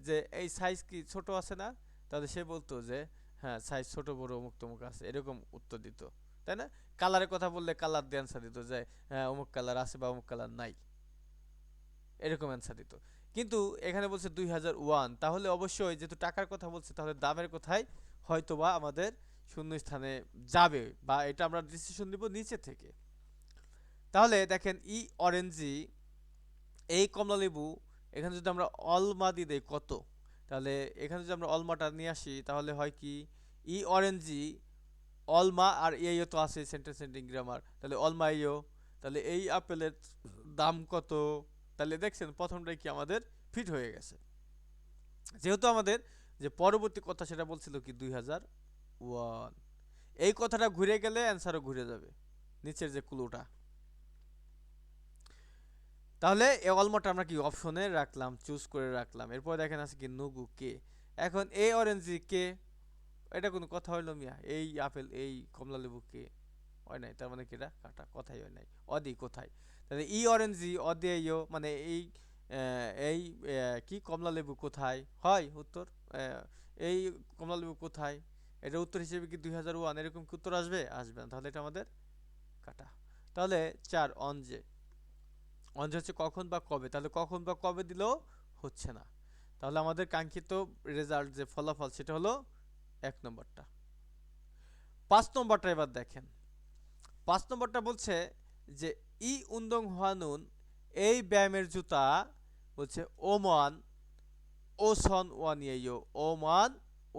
যে এই সাইজ কি ছোট আছে না, তাহলে সে বলতো যে হ্যাঁ সাইজ ছোট বড় অমুক তমুক আছে, এরকম উত্তর দিত, তাই না? কালারের কথা বললে কালার দিয়ে অ্যান্সার দিত যে হ্যাঁ অমুক কালার আছে বা অমুক কালার নাই, এরকম অ্যান্সার দিত। কিন্তু এখানে বলছে 2001, তাহলে অবশ্যই যেহেতু টাকার কথা বলছে, তাহলে দামের কথাই হয়তোবা আমাদের শূন্য স্থানে যাবে, বা এটা আমরা ডিসিশন নিব নিচে থেকে। তাহলে দেখেন ই অরেঞ্জি, এই কমলা লেবু, এখানে যদি আমরা অলমা দিয়ে দেই কত, তাহলে এখানে যদি আমরা অলমাটা নিয়ে আসি তাহলে হয় কি ই অরেঞ্জি অলমা, আর ইও তো আছে সেন্টেন্স এন্ডিং গ্রামার, তাহলে অলমা ইও। তাহলে এই আপেলের দাম কত, তাহলে দেখছেন প্রথমটাই কি আমাদের ফিট হয়ে গেছে, যেহেতু আমাদের যে পরবর্তী কথা সেটা বলছিল কি 2001। এই কথাটা ঘুরে গেলে অ্যান্সারও ঘুরে যাবে, নিচের যে ক্লুটা। তাহলে এই অলমোটা আমরা কি অপশনে রাখলাম, চুজ করে রাখলাম। এরপর দেখেন আছে কি নুগু কে। এখন এই অরেঞ্জি কে, এটা কোনো কথা হইলো মিয়া? এই আপেল, এই কমলা লেবু কে হয় নাই, তার মানে কি এটা কাটা, কথাই হয় নাই। অদি কোথায়, তাহলে ই অরেঞ্জি অদেয়, মানে এই কি কমলা লেবু কোথায় হয় উত্তর, এই কমলা লেবু কোথায়, এটা উত্তর হিসেবে কি 2001 এরকম কি উত্তর আসবে? আসবে না, তাহলে এটা আমাদের কাটা। তাহলে 4 অনজে, অনজে হচ্ছে কখন বা কবে, তাহলে কখন বা কবে দিলেও হচ্ছে না। তাহলে আমাদের কাঙ্ক্ষিত রেজাল্ট যে ফলাফল সেটা হলো 1 নম্বরটা। 5 নম্বরটা এবার দেখেন। 5 নম্বরটা বলছে যে ই উন্দং হানুন, এই ব্যায়ামের জুতা বলছে ওমান ওসন ওয়ানিয়েও, ওমান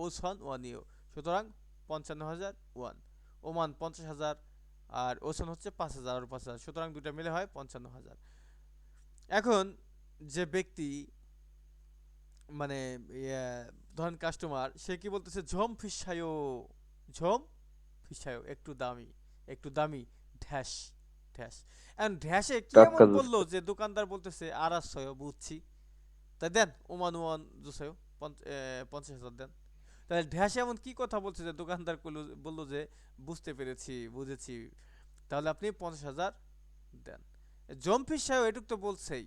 ওসন ওয়ানিয়েও, সুতরাং 55,000 ওয়ান। ওমান 50,000 আর ওসন হচ্ছে 5,000 আর 5,000, সুতরাং দুটো মিলে হয় 55,000। এখন যে ব্যক্তি মানে ধরেন কাস্টমার, সে কি বলতেছে, ঝম ফিসায়ো, ঝম ফিসায়ো, একটু দামি ড্যাশ ড্যাশ। এখন ড্যাশে কি এমন কাক্কা বললো যে দোকানদার বলতেছে 250, বুঝছি, তাই দেন ওমান ওয়ান জুসায়ো 50,000 দেন। তাহলে ড্যাশে এমন কি কথা বলছে যে দোকানদার বললো যে বুঝতে পেরেছি, বুঝেছি, তাহলে আপনি 50,000 দেন। জম্পিস সাহেব এটুক তো বলছেই,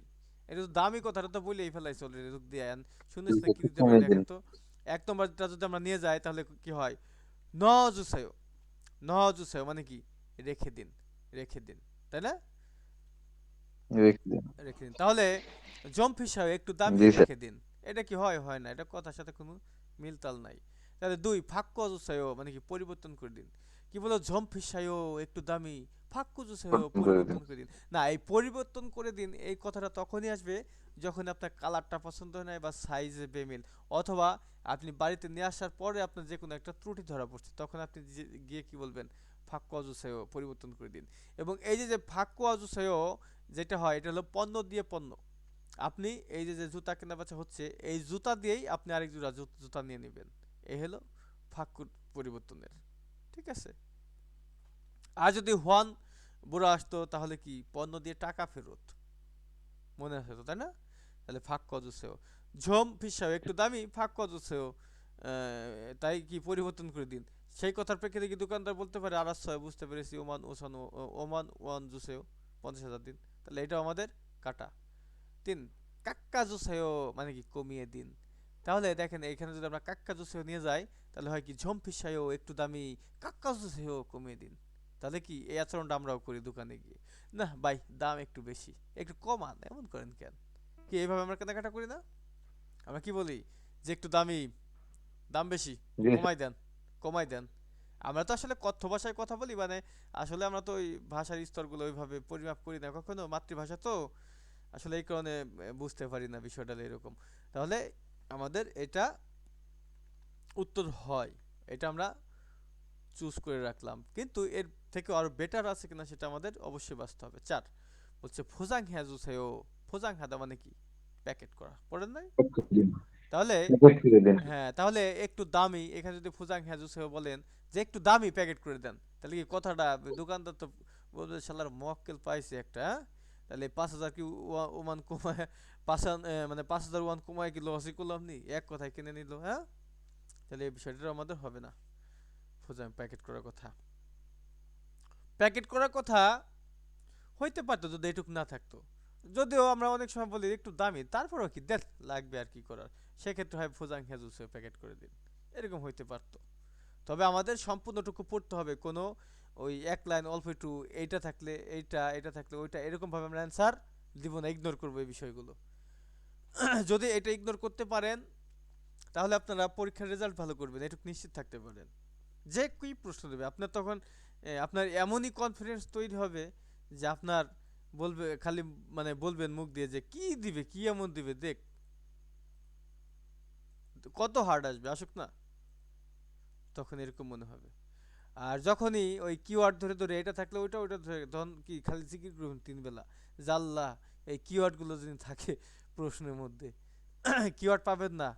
এটা তো দামি কথাটা তো বলেই ফেলাইছে অলরেডি, এটুক দিয়ে শুনিস না কি দিতে পারি কমিয়ে দিন। দেখেন তো। এক নম্বরটা যদি আমরা নিয়ে যাই তাহলে কি হয়, ন জুসায়ো, ন জুসায়ো মানে কি, রেখে দিন, রেখে দিন, তাই না, রেখে দিন। রেখে দিন। তাহলে জম্পিস সাহেব একটু দামি জি স্যার। রেখে দিন, এটা কি হয়, হয় না, এটা কথার সাথে কোনো মিলতাল নাই। তাহলে দুই, ফাক্কু জুসায়ো মানে কি, পরিবর্তন করে দিন। কি বলো, জম্পিস সাহেব একটু দামি, ফাক্কু জুসায়ো পরিবর্তন করে দিন। পরিবর্তন করে দিন। না, এই পরিবর্তন করে দিন এই কথাটা তখনই আসবে যখন আপনার কালারটা পছন্দ হয় না বা সাইজে বেমিল, অথবা আপনি বাড়িতে নিয়ে আসার পরে আপনার যে কোনো একটা ত্রুটি ধরা পড়ছে, তখন আপনি গিয়ে কি বলবেন, ফাক্কু জুসায়ো পরিবর্তন করে দিন। এবং এই যে ফাক্কু জুসায়ো যেটা হয়, এটা হলো পণ্য দিয়ে পণ্য। আপনি এই যে জুতা কেনা বেচা হচ্ছে, এই জুতা দিয়েই আপনি আরেক জোড়া জুতা নিয়ে নেবেন, এই হলো ফাক্কুর পরিবর্তনের, ঠিক আছে। আর যদি হুয়ান বুড়ো আসতো তাহলে কি, পণ্য দিয়ে টাকা ফেরত, মনে আছে তো, তাই না। তাহলে ফাঁক কজুসেও, ঝোম ফিসাও একটু দামি, ফাঁক কজুসেও, তাই কি পরিবর্তন করে দিন। সেই কথার প্রেক্ষিতে কি দোকানদার বলতে পারে 250, বুঝতে পেরেছি, ওমান ওসান, ওমান ওয়ান জুসেও 50,000 দিন, তাহলে এটাও আমাদের কাটা। তিন, কাক্কা জুসেও মানে কি, কমিয়ে দিন। তাহলে দেখেন এখানে যদি আমরা কাক্কা জুসেও নিয়ে যাই তাহলে হয় কি, ঝোম ফিসায়ও একটু দামি, কাক্কা জুসেও কমিয়ে দিন। তাহলে কি এই আচরণটা আমরাও করি দোকানে গিয়ে, না ভাই দাম একটু বেশি, একটু কমান, এমন করেন কেন, কি এইভাবে আমরা কেনাকাটা করি না। আমরা কি বলি যে একটু দামি, দাম বেশি, জি স্যার। কমাই দেন, কমাই দেন। আমরা তো আসলে কথ্য ভাষায় কথা বলি, মানে আসলে আমরা তো ওই ভাষার স্তরগুলো ওইভাবে পরিমাপ করি না কখনো, মাতৃভাষা তো, আসলে এই কারণে বুঝতে পারি না বিষয়টা এরকম। তাহলে আমাদের এটা উত্তর হয়, এটা আমরা চুজ করে রাখলাম, কিন্তু এর থেকে আরো বেটার আছে কিনা সেটা আমাদের অবশ্যই বাঁচতে হবে। 4 বলছে ফোজাং হ্যাজুসেও, ফোজাং হাদা মানে কি, প্যাকেট করা, পড়েন নাই। তাহলে প্যাকেট করে দিন। হ্যাঁ, তাহলে একটু দামি, এখানে যদি ফুজাং হ্যাজুসেও বলেন যে একটু দামি প্যাকেট করে দেন, তাহলে কি কথাটা, দোকানদার তো বলবে শালার মক্কেল পাইছে একটা, হ্যাঁ? তাহলে 5,000 কি ওমান কমায়, মানে 5,000 ওয়ান কমায় কি লসই করলাম নি, এক কথায় কিনে নিল, হ্যাঁ। তাহলে এই বিষয়টা আমাদের হবে না, ফুজাং প্যাকেট করার কথা, প্যাকেট করার কথা হইতে পারতো যদি এটুক না থাকতো। যদিও আমরা অনেক সময় বলি একটু দামি, তারপরেও কি দেখ লাগবে আর কি করার, সেক্ষেত্রে হয় ফুজাং হেজুসে প্যাকেট করে দিন, এরকম হইতে পারতো। তবে আমাদের সম্পূর্ণটুকু পড়তে হবে, কোনো ওই এক লাইন অল্প একটু এইটা থাকলে এইটা, এটা থাকলে ওইটা, এরকম ভাবে আমরা অ্যান্সার দিব না, ইগনোর করবো এই বিষয়গুলো। যদি এটা ইগনোর করতে পারেন তাহলে আপনারা পরীক্ষার রেজাল্ট ভালো করবেন, এটুকু নিশ্চিত থাকতে পারেন। যে কি প্রশ্ন দেবে আপনার তখন, আপনার এমনই কনফিডেন্স তৈরি হবে যে আপনার বলবে খালি, মানে বলবেন মুখ দিয়ে যে কি দিবে, কি এমন দিবে, দেখ কত হার্ড আসবে, আসুক না, তখন এরকম মনে হবে। আর যখনই ওই কিওয়ার্ড ধরে ধরে এটা থাকলে ওইটা, ওইটা ধরে তখন কি খালি জিকির করবেন 3 বেলা, জাল্লা এই কিওয়ার্ডগুলো যদি থাকে প্রশ্নের মধ্যে, কিওয়ার্ড পাবেন না,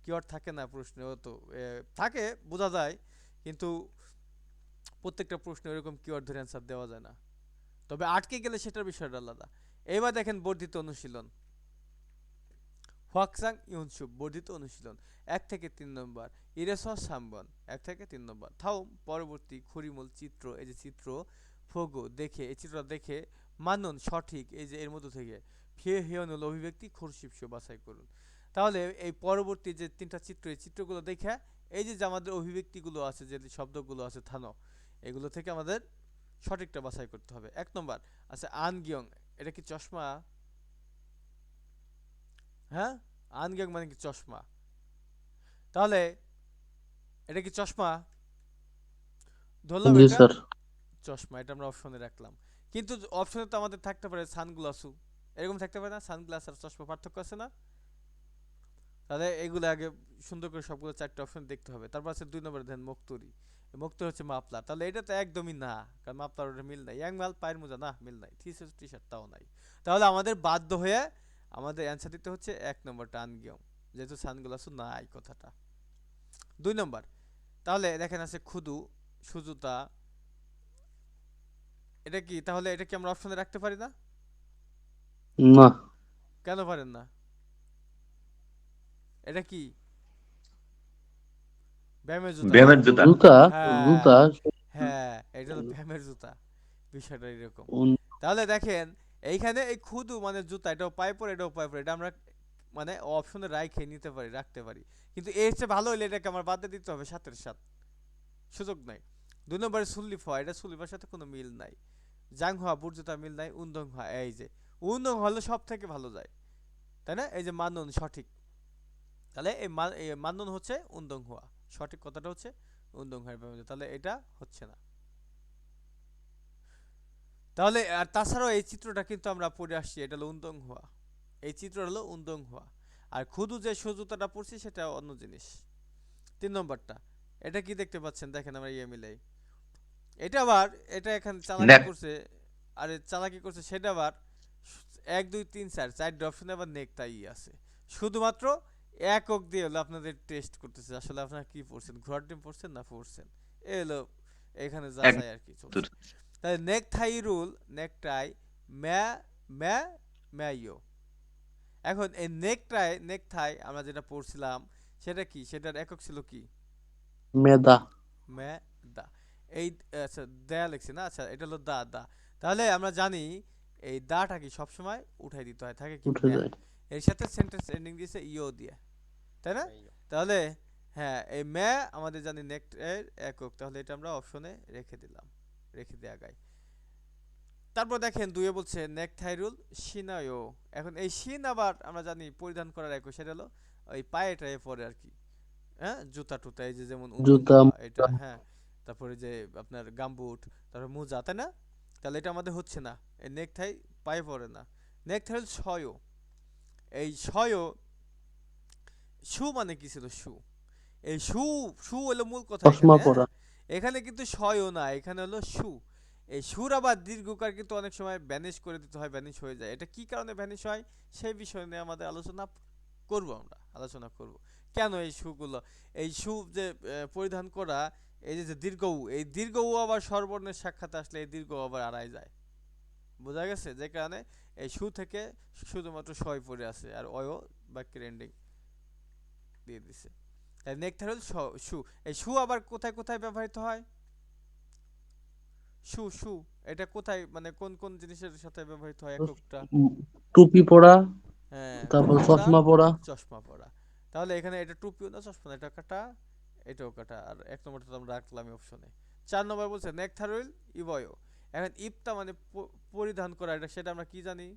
কিওয়ার্ড থাকে না প্রশ্নে, ও তো থাকে বোঝা যায়, কিন্তু প্রত্যেকটা প্রশ্নে এরকম কিওয়ার্ড ধরে অ্যান্সার দেওয়া যায় না। তবে আটকে গেলে সেটার বিষয়টা আলাদা। এবার দেখেন বর্ধিত অনুশীলন, হোয়াকসাং ইউনসুপ বর্ধিত অনুশীলন 1 থেকে 3 নম্বর, ইরেস সামবন 1 থেকে 3 নম্বর, থাউম পরবর্তী, খুরিমূল চিত্র, এই যে চিত্র, ফোগো দেখে, এই চিত্রটা দেখে, মানন সঠিক, এই যে এর মধ্য থেকে, ফিয়ে হিয়নুল অভিব্যক্তি খুরশিপসো বাছাই করুন। তাহলে এই পরবর্তী যে 3টা চিত্র, এই চিত্রগুলো দেখে এই যে আমাদের অভিব্যক্তিগুলো আছে, যে শব্দগুলো আছে থানো, এগুলো থেকে আমাদের সঠিকটা বাছাই করতে হবে। 1 নম্বর আছে আনগিয়ং, এটা কি চশমা, হ্যাঁ, আনগিয়ং মানে কি চশমা, তাহলে এটা কি চশমা, ধরলাম জি এটা স্যার। চশমা, এটা আমরা অপশনে রাখলাম। কিন্তু অপশনে তো আমাদের থাকতে পারে সানগ্লাসও, এরকম থাকতে পারে না, সানগ্লাস আর চশমা পার্থক্য আছে না, তাহলে এগুলো আগে সুন্দর করে সবগুলো 4টা অপশন দেখতে হবে। তারপর আছে 2 নম্বরে দেন মুক্তরি। মুক্তরি হচ্ছে মাফলার, তাহলে এটা তো একদমই না, কারণ মাফলার ওটা মিল নাই। ইয়াংমাল পায়ের মোজা না, মিল নাই। টি শার্ট তাও নাই। তাহলে আমাদের বাধ্য হয়ে আমাদের অ্যান্সার দিতে হচ্ছে 1 নম্বরটা আনগিয়ম, যেহেতু সানগ্লাসও নাই কথাটা। 2 নম্বর, তাহলে দেখেন আছে খুদু, সুজুতা, এটা কি? তাহলে এটা কি আমরা অপশনে রাখতে পারি না? না, কেন পারেন না? এটা কি? ব্যায়ামের জুতা না? ব্যায়ামের জুতা। জুতা, হ্যাঁ জুতা হ্যাঁ, এটা হলো ব্যায়ামের জুতা। বিষয়টা এরকম। উন- তাহলে দেখেন এইখানে এই খুদু মানে জুতা, এটাও পায়ে পরে, এটাও পায়ে পরে, এটা আমরা মানে অপশনে রাখে নিতে পারি, রাখতে পারি। কিন্তু এর চেয়ে ভালো হইলে এটাকে আমার বাদ দিয়ে দিতে হবে সাথের সাথ, সুযোগ নাই। 2 নম্বরে সুল্লিফা, এটা সুল্লিফার সাথে কোনো মিল নাই। জাংহোয়া বুর্জুতা মিল নাই। উন্দংহোয়া, এই যে উন্দং হলো সব থেকে ভালো যায়, তাই না? এই যে মানন সঠিক, তাহলে এই মানন হচ্ছে উন্দংহোয়া, সঠিক কথাটা হচ্ছে উন্দংহোয়ার ব্যাপারে, তাহলে এটা হচ্ছে না। তাহলে আর তাছাড়াও এই চিত্রটা কিন্তু আমরা পড়ে আসছি, এটা হলো উন্দংহোয়া, এই চিত্র হলো উন্দংহোয়া। আর খুদু যে সুজুতাটা পড়ছি সেটা অন্য জিনিস। 3 নম্বরটা, এটা কি দেখতে পাচ্ছেন? দেখেন আমরা মিলাই, এটা আবার এটা এখানে চালাকি নেক করছে। আরে চালাকি করছে সেটা আবার 1 2 3 4 4 অপশনে আবার নেকটাই আছে। শুধুমাত্র একক দিয়ে হলো আপনাদের টেস্ট করতেছে, আসলে আপনারা কি পড়ছেন, ঘোড়ার ডিম পড়ছেন না পড়ছেন, এ হলো এখানে এক যাচাই আর কি চলছে। তাহলে নেকটাই রুল, নেকটাই ম্যা ম্যা ম্যাইও। এখন এই নেকটাই আমরা যেটা পড়ছিলাম সেটা কি, সেটার একক ছিল কি? মেদা, দা। এই আচ্ছা দেয়া লিখছি না, আচ্ছা এটা হলো দা দা। তাহলে আমরা জানি এই দাটা কি সবসময় উঠাই দিতে হয়, থাকে কি উঠে ম্যা, যায়। এর সাথে সেন্টেন্স এন্ডিং দিয়েছে ইও দিয়ে, তাই না? তাহলে হ্যাঁ, এই ম্যা আমাদের জানি নেক্সট এর একক, তাহলে এটা আমরা অপশনে রেখে দিলাম, রেখে দিয়ে আগাই। তারপর দেখেন দুইয়ে বলছে নেকথাইরুল সিনায়ো। এখন এই সিন আবার আমরা জানি পরিধান করার একক, সেটা হলো ওই পায়ে টায়ে পরে আর কি, হ্যাঁ, জুতা টুতা, এই যে যেমন জুতা, উন্দংহোয়া এটা, মোজা। হ্যাঁ। তারপরে যে আপনার গামবুট, তারপর মোজা, তাই না? তাহলে এটা আমাদের হচ্ছে না, এই নেকটাই পায়ে পড়ে না। নেকটাই হল শয়ও, এই শয়ও, শু মানে কি ছিল? শু, এই শু, শু হলো মূল কথা চশমা এখানে, পরা। হ্যাঁ। এখানে কিন্তু শয়ও না, এখানে হলো শু। এই সুর আবার দীর্ঘকার কিন্তু অনেক সময় ভ্যানিশ করে দিতে হয়, ভ্যানিশ হয়ে যায়। এটা কি কারণে ভ্যানিশ হয় সেই বিষয় নিয়ে আমাদের আলোচনা করব, আমরা আলোচনা করব কেন এই শুগুলো, এই শু যে পরিধান করা, এই যে দীর্ঘ উ, এই দীর্ঘ উ আবার স্বরবর্ণের সাক্ষাতে আসলে এই দীর্ঘ উ আবার আড়াই যায়, বোঝা গেছে? যে কারণে এই শু থেকে শুধুমাত্র শয় পড়ে আছে, আর অয় বাক্যের এন্ডিং দিয়ে দিছে। তাই নেক্টার হল শু। এই শু আবার কোথায় কোথায় ব্যবহৃত হয়? শু শু এটা কোথায়, মানে কোন কোন জিনিসের সাথে ব্যবহৃত হয় এককটা? উম, টুপি পরা, হ্যাঁ, তারপর টুপি পরা, চশমা পরা। চশমা পরা। তাহলে এখানে এটা টুপিও না চশমা না, এটা কাটা, এটাও কাটা। আর 1 নম্বরটা তো আমরা রাখলাম অপশনে। 4 নম্বর বলছে নেকথারুল ইবয়ো। এখন ইবতা মানে পরিধান করা, এটা সেটা আমরা কি জানি?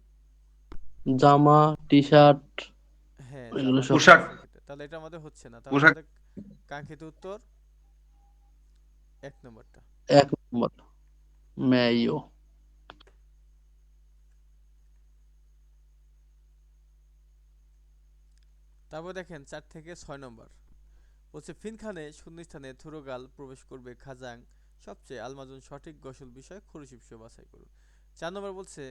জামা, টি শার্ট, হ্যাঁ, এগুলো জামা সব। পোশাক। টি-শার্ট। তাহলে এটা আমাদের হচ্ছে না, তাহলে পোশাক। আমাদের কাঙ্ক্ষিত উত্তর 1 নম্বরটা। 1 নম্বর মেয়ো। তারপর দেখেন 4 থেকে 6 নম্বর বলছে ফিনখানে শূন্যস্থানে থুরোগাল প্রবেশ করবে খাজাং, সবচেয়ে আলমাজুন সঠিক গসল বিষয় খরুশিপস বাছাই করুন। 4 নম্বর বলছে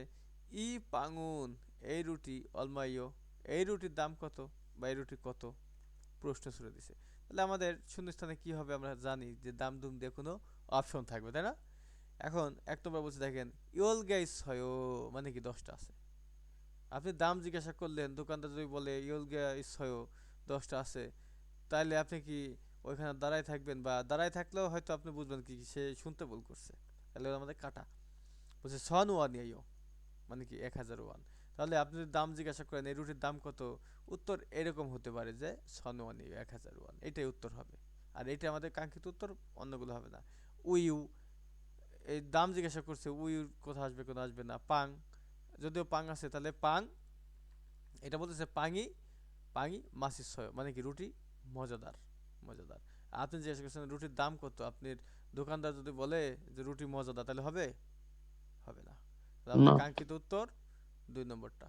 ই পাঙ্গুন, এই রুটি অলমাইও, এই রুটির দাম কত, বা এই রুটি কত, প্রশ্ন ছুড়ে দিছে। তাহলে আমাদের শূন্যস্থানে কি হবে? আমরা জানি যে দাম দুম দিয়ে কোনো অপশন থাকবে, তাই না? এখন 1 নম্বর বলছে দেখেন ইওল গাইস হয়, মানে কি 10টা আছে। আপনি দাম জিজ্ঞাসা করলেন, দোকানদার যদি বলে ইওল গাইস হয় 10টা আছে, তাইলে আপনি কি ওইখানে দাঁড়ায় থাকবেন? বা দাঁড়ায় থাকলেও হয়তো আপনি বুঝবেন কি সে শুনতে ভুল করছে, তাহলে আমাদের কাটা। বলছে সন ওয়ান ইয়ো, মানে কি 1000 ওয়ান। তাহলে আপনি যদি দাম জিজ্ঞাসা করেন এই রুটির দাম কত, উত্তর এরকম হতে পারে যে সন ওয়ান ইয়ো, 1000 ওয়ান, এটাই উত্তর হবে। আর এটা আমাদের কাঙ্ক্ষিত উত্তর, অন্যগুলো হবে না। উইউ, এই দাম জিজ্ঞাসা করছে, উইউর কোথা আসবে, কোথা আসবে না। পাং, যদিও পাং আছে, তাহলে পাং, এটা বলতেছে পাঙি, পাঙি মাসিস হয়, মানে কি রুটি মজাদার, মজাদার। আপনি জিজ্ঞাসা করছেন রুটির দাম কত, আপনি দোকানদার যদি বলে যে রুটি মজাদার, তাহলে হবে? হবে না। তাহলে আমাদের না। কাঙ্ক্ষিত উত্তর 2 নম্বরটা।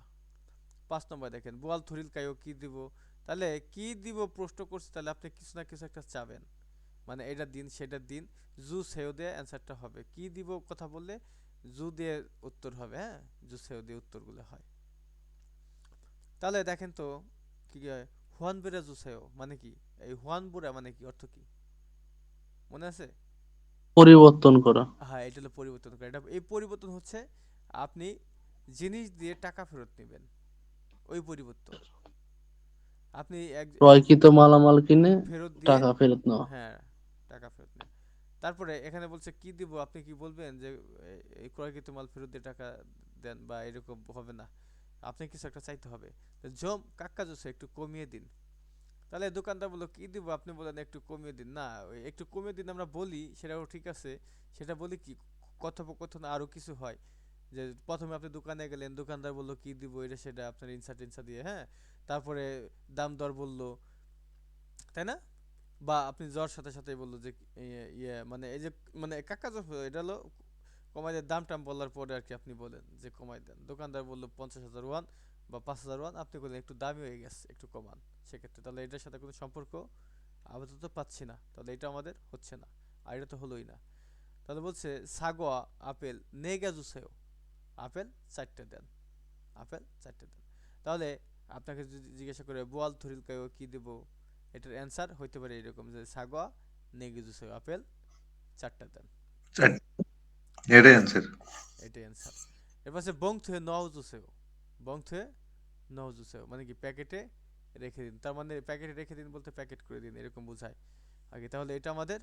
5 নম্বর দেখেন বোয়াল থুরিল কাইও কি দিব, তাহলে কি দিব প্রশ্ন করছে, তাহলে আপনি কিছু না কিছু একটা চাবেন, মানে এটা দিন সেটা দিন, জু সেও দিয়ে অ্যান্সারটা হবে। কি দিব কথা বললে জু দিয়ে উত্তর হবে, হ্যাঁ, জু সেও দিয়ে উত্তরগুলো হয়। তাহলে দেখেন তো কি হয়, হুয়ান বেরা জু সেও মানে কি, এই হুয়ান বুরা মানে কি, অর্থ কি মনে আছে? পরিবর্তন করা। হ্যাঁ, এটা হলো পরিবর্তন করা। এটা এই পরিবর্তন হচ্ছে আপনি জিনিস দিয়ে টাকা ফেরত নেবেন, ওই পরিবর্তন। আপনি এক ক্রয়কৃত মালামাল কিনে ফেরত দিয়ে, টাকা ফেরত নেওয়া। হ্যাঁ, টাকা ফেরত নেয়। তারপরে এখানে বলছে কি দিব, আপনি কি বলবেন যে এই ক্রয়কৃত মাল ফেরত দিয়ে টাকা দেন, বা এরকম হবে না, আপনি কিছু একটা চাইতে হবে। তো জম কাক্কা জোসে একটু কমিয়ে দিন। তাহলে দোকানদার বললো কি দিব, আপনি বলেন একটু কমিয়ে দিন। না, ওই একটু কমিয়ে দিন আমরা বলি, সেটাও ঠিক আছে, সেটা বলি কি কথোপকথন আরো কিছু হয়, যে প্রথমে আপনি দোকানে গেলেন, দোকানদার বললো কি দিব, এটা সেটা আপনার ইনসা টিনসা দিয়ে, হ্যাঁ, তারপরে দাম দর বললো, তাই না? বা আপনি জ্বর সাথে সাথেই বললো যে ইয়ে মানে এই যে মানে কাকা জব, এটা হলো কমাই দেন, দাম টাম বলার পরে আর কি আপনি বলেন যে কমাই দেন। দোকানদার বললো 50,000 ওয়ান বা 5,000 ওয়ান, আপনি বললেন একটু দামি হয়ে গেছে, একটু কমান। সেক্ষেত্রে তাহলে এটার সাথে কোনো সম্পর্ক আপাতত পাচ্ছি না, তাহলে এটা আমাদের হচ্ছে না, আর এটা তো হলোই না। তাহলে বলছে সাগোয়া আপেল নেগা জুসেও, আপেল 4টে দেন, আপেল 4টে দেন। তাহলে আপনাকে যদি জিজ্ঞাসা করে বোয়াল থরিল কায়ো কি দেব, এটার অ্যান্সার হইতে পারে এরকম যে সাগোয়া নেগি জুসেও, আপেল 4টা দেন, এটাই অ্যান্সার। এটাই অ্যান্সার। এরপর আছে বং থুয়ে নও জুসেও, বং থুয়ে নও জুসেও মানে কি প্যাকেটে রেখে দিন, তার মানে প্যাকেটে রেখে দিন বলতে প্যাকেট করে দিন, এরকম বোঝায় আগে। তাহলে এটা আমাদের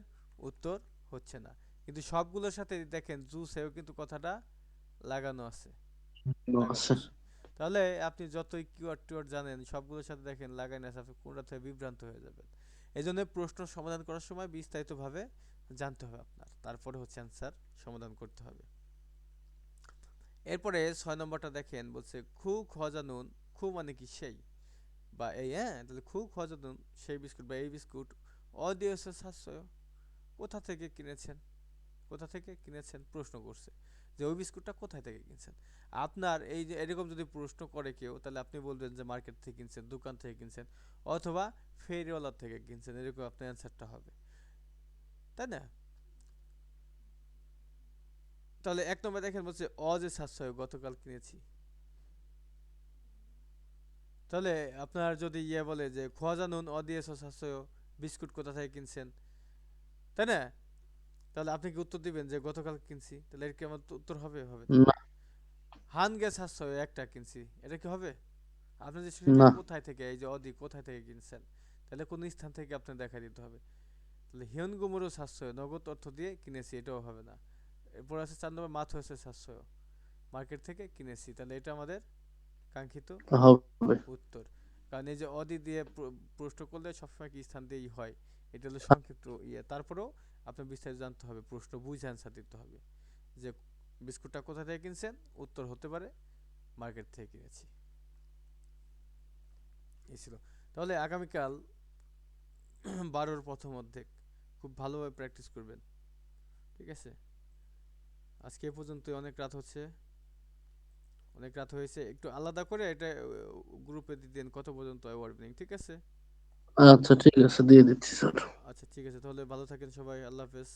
উত্তর হচ্ছে না, কিন্তু সবগুলোর সাথে দেখেন জুসেও কিন্তু কথাটা লাগানো আছে, লাগানো আছে। আছে। তাহলে আপনি যতই কিওয়ার্ড টিওয়ার্ড জানেন, সবগুলোর সাথে দেখেন লাগানো আছে, আপনি কোনটা থেকে বিভ্রান্ত হয়ে যাবেন। এই জন্য প্রশ্ন সমাধান করার সময় বিস্তারিতভাবে জানতে হবে আপনার, তারপরে হচ্ছে অ্যান্সার সমাধান করতে হবে। এরপরে 6 নম্বরটা দেখেন, বলছে খু খজানুন, খু মানে কি সেই বা এই, হ্যাঁ, তাহলে খু খজানুন সেই বিস্কুট বা এই বিস্কুট অদিয়েছে সাশ্রয়, কোথা থেকে কিনেছেন, কোথা থেকে কিনেছেন প্রশ্ন করছে, যে ওই বিস্কুটটা কোথায় থেকে কিনছেন। আপনার এই যে এরকম যদি প্রশ্ন করে কেউ, তাহলে আপনি বলবেন যে মার্কেট থেকে কিনছেন, দোকান থেকে কিনছেন, অথবা ফেরিওয়ালা থেকে কিনছেন, এরকম আপনার অ্যান্সারটা হবে, তাই না? তাহলে 1 নম্বর দেখেন, বলছে অজে সাশ্রয় গতকাল কিনেছি। তাহলে আপনার যদি ইয়ে বলে যে খোয়া জানুন অদিয়েছ সাশ্রয় বিস্কুট কোথা থেকে কিনছেন, তাই না? তাহলে আপনি কি উত্তর দিবেন যে গতকাল কিনছি, তাহলে এর কি আমার উত্তর হবে, হবে না। না। হান গ্যাস সাশ্রয় একটা কিনছি, এটা কি হবে? আপনি যে সেটা না। কোথায় থেকে, এই যে অদি কোথায় থেকে কিনছেন, তাহলে কোন স্থান থেকে আপনার দেখা দিতে হবে। তাহলে হিয়ন গুমরও সাশ্রয় নগদ অর্থ দিয়ে কিনেছি, এটাও হবে না। এরপর আছে 4 নম্বর মাছ হয়েছে সাশ্রয় মার্কেট থেকে কিনেছি, তাহলে এটা আমাদের কাঙ্ক্ষিত হবে। উত্তর। কারণ এই যে অদি দিয়ে প্রশ্ন করলে সবসময় কি স্থান দিয়েই হয়, এটা হলো সংক্ষিপ্ত ইয়ে। তারপরেও আপনার বিস্তারিত জানতে হবে, প্রশ্ন বুঝে অ্যান্সার দিতে হবে, যে বিস্কুটটা কোথা থেকে কিনছেন, উত্তর হতে পারে মার্কেট থেকে কিনেছি। এই ছিল। তাহলে আগামীকাল 12-র প্রথম অর্ধেক খুব ভালোভাবে প্র্যাকটিস করবেন, ঠিক আছে? আজকে এ পর্যন্ত, অনেক রাত হচ্ছে, অনেক রাত হয়েছে, একটু আলাদা করে এটা গ্রুপে দিয়ে দেন কত পর্যন্ত হয় ওয়ার্নিং, ঠিক আছে? আচ্ছা ঠিক আছে, দিয়ে দিচ্ছি স্যার। আচ্ছা ঠিক আছে, তাহলে ভালো থাকেন সবাই, আল্লাহ হাফেজ।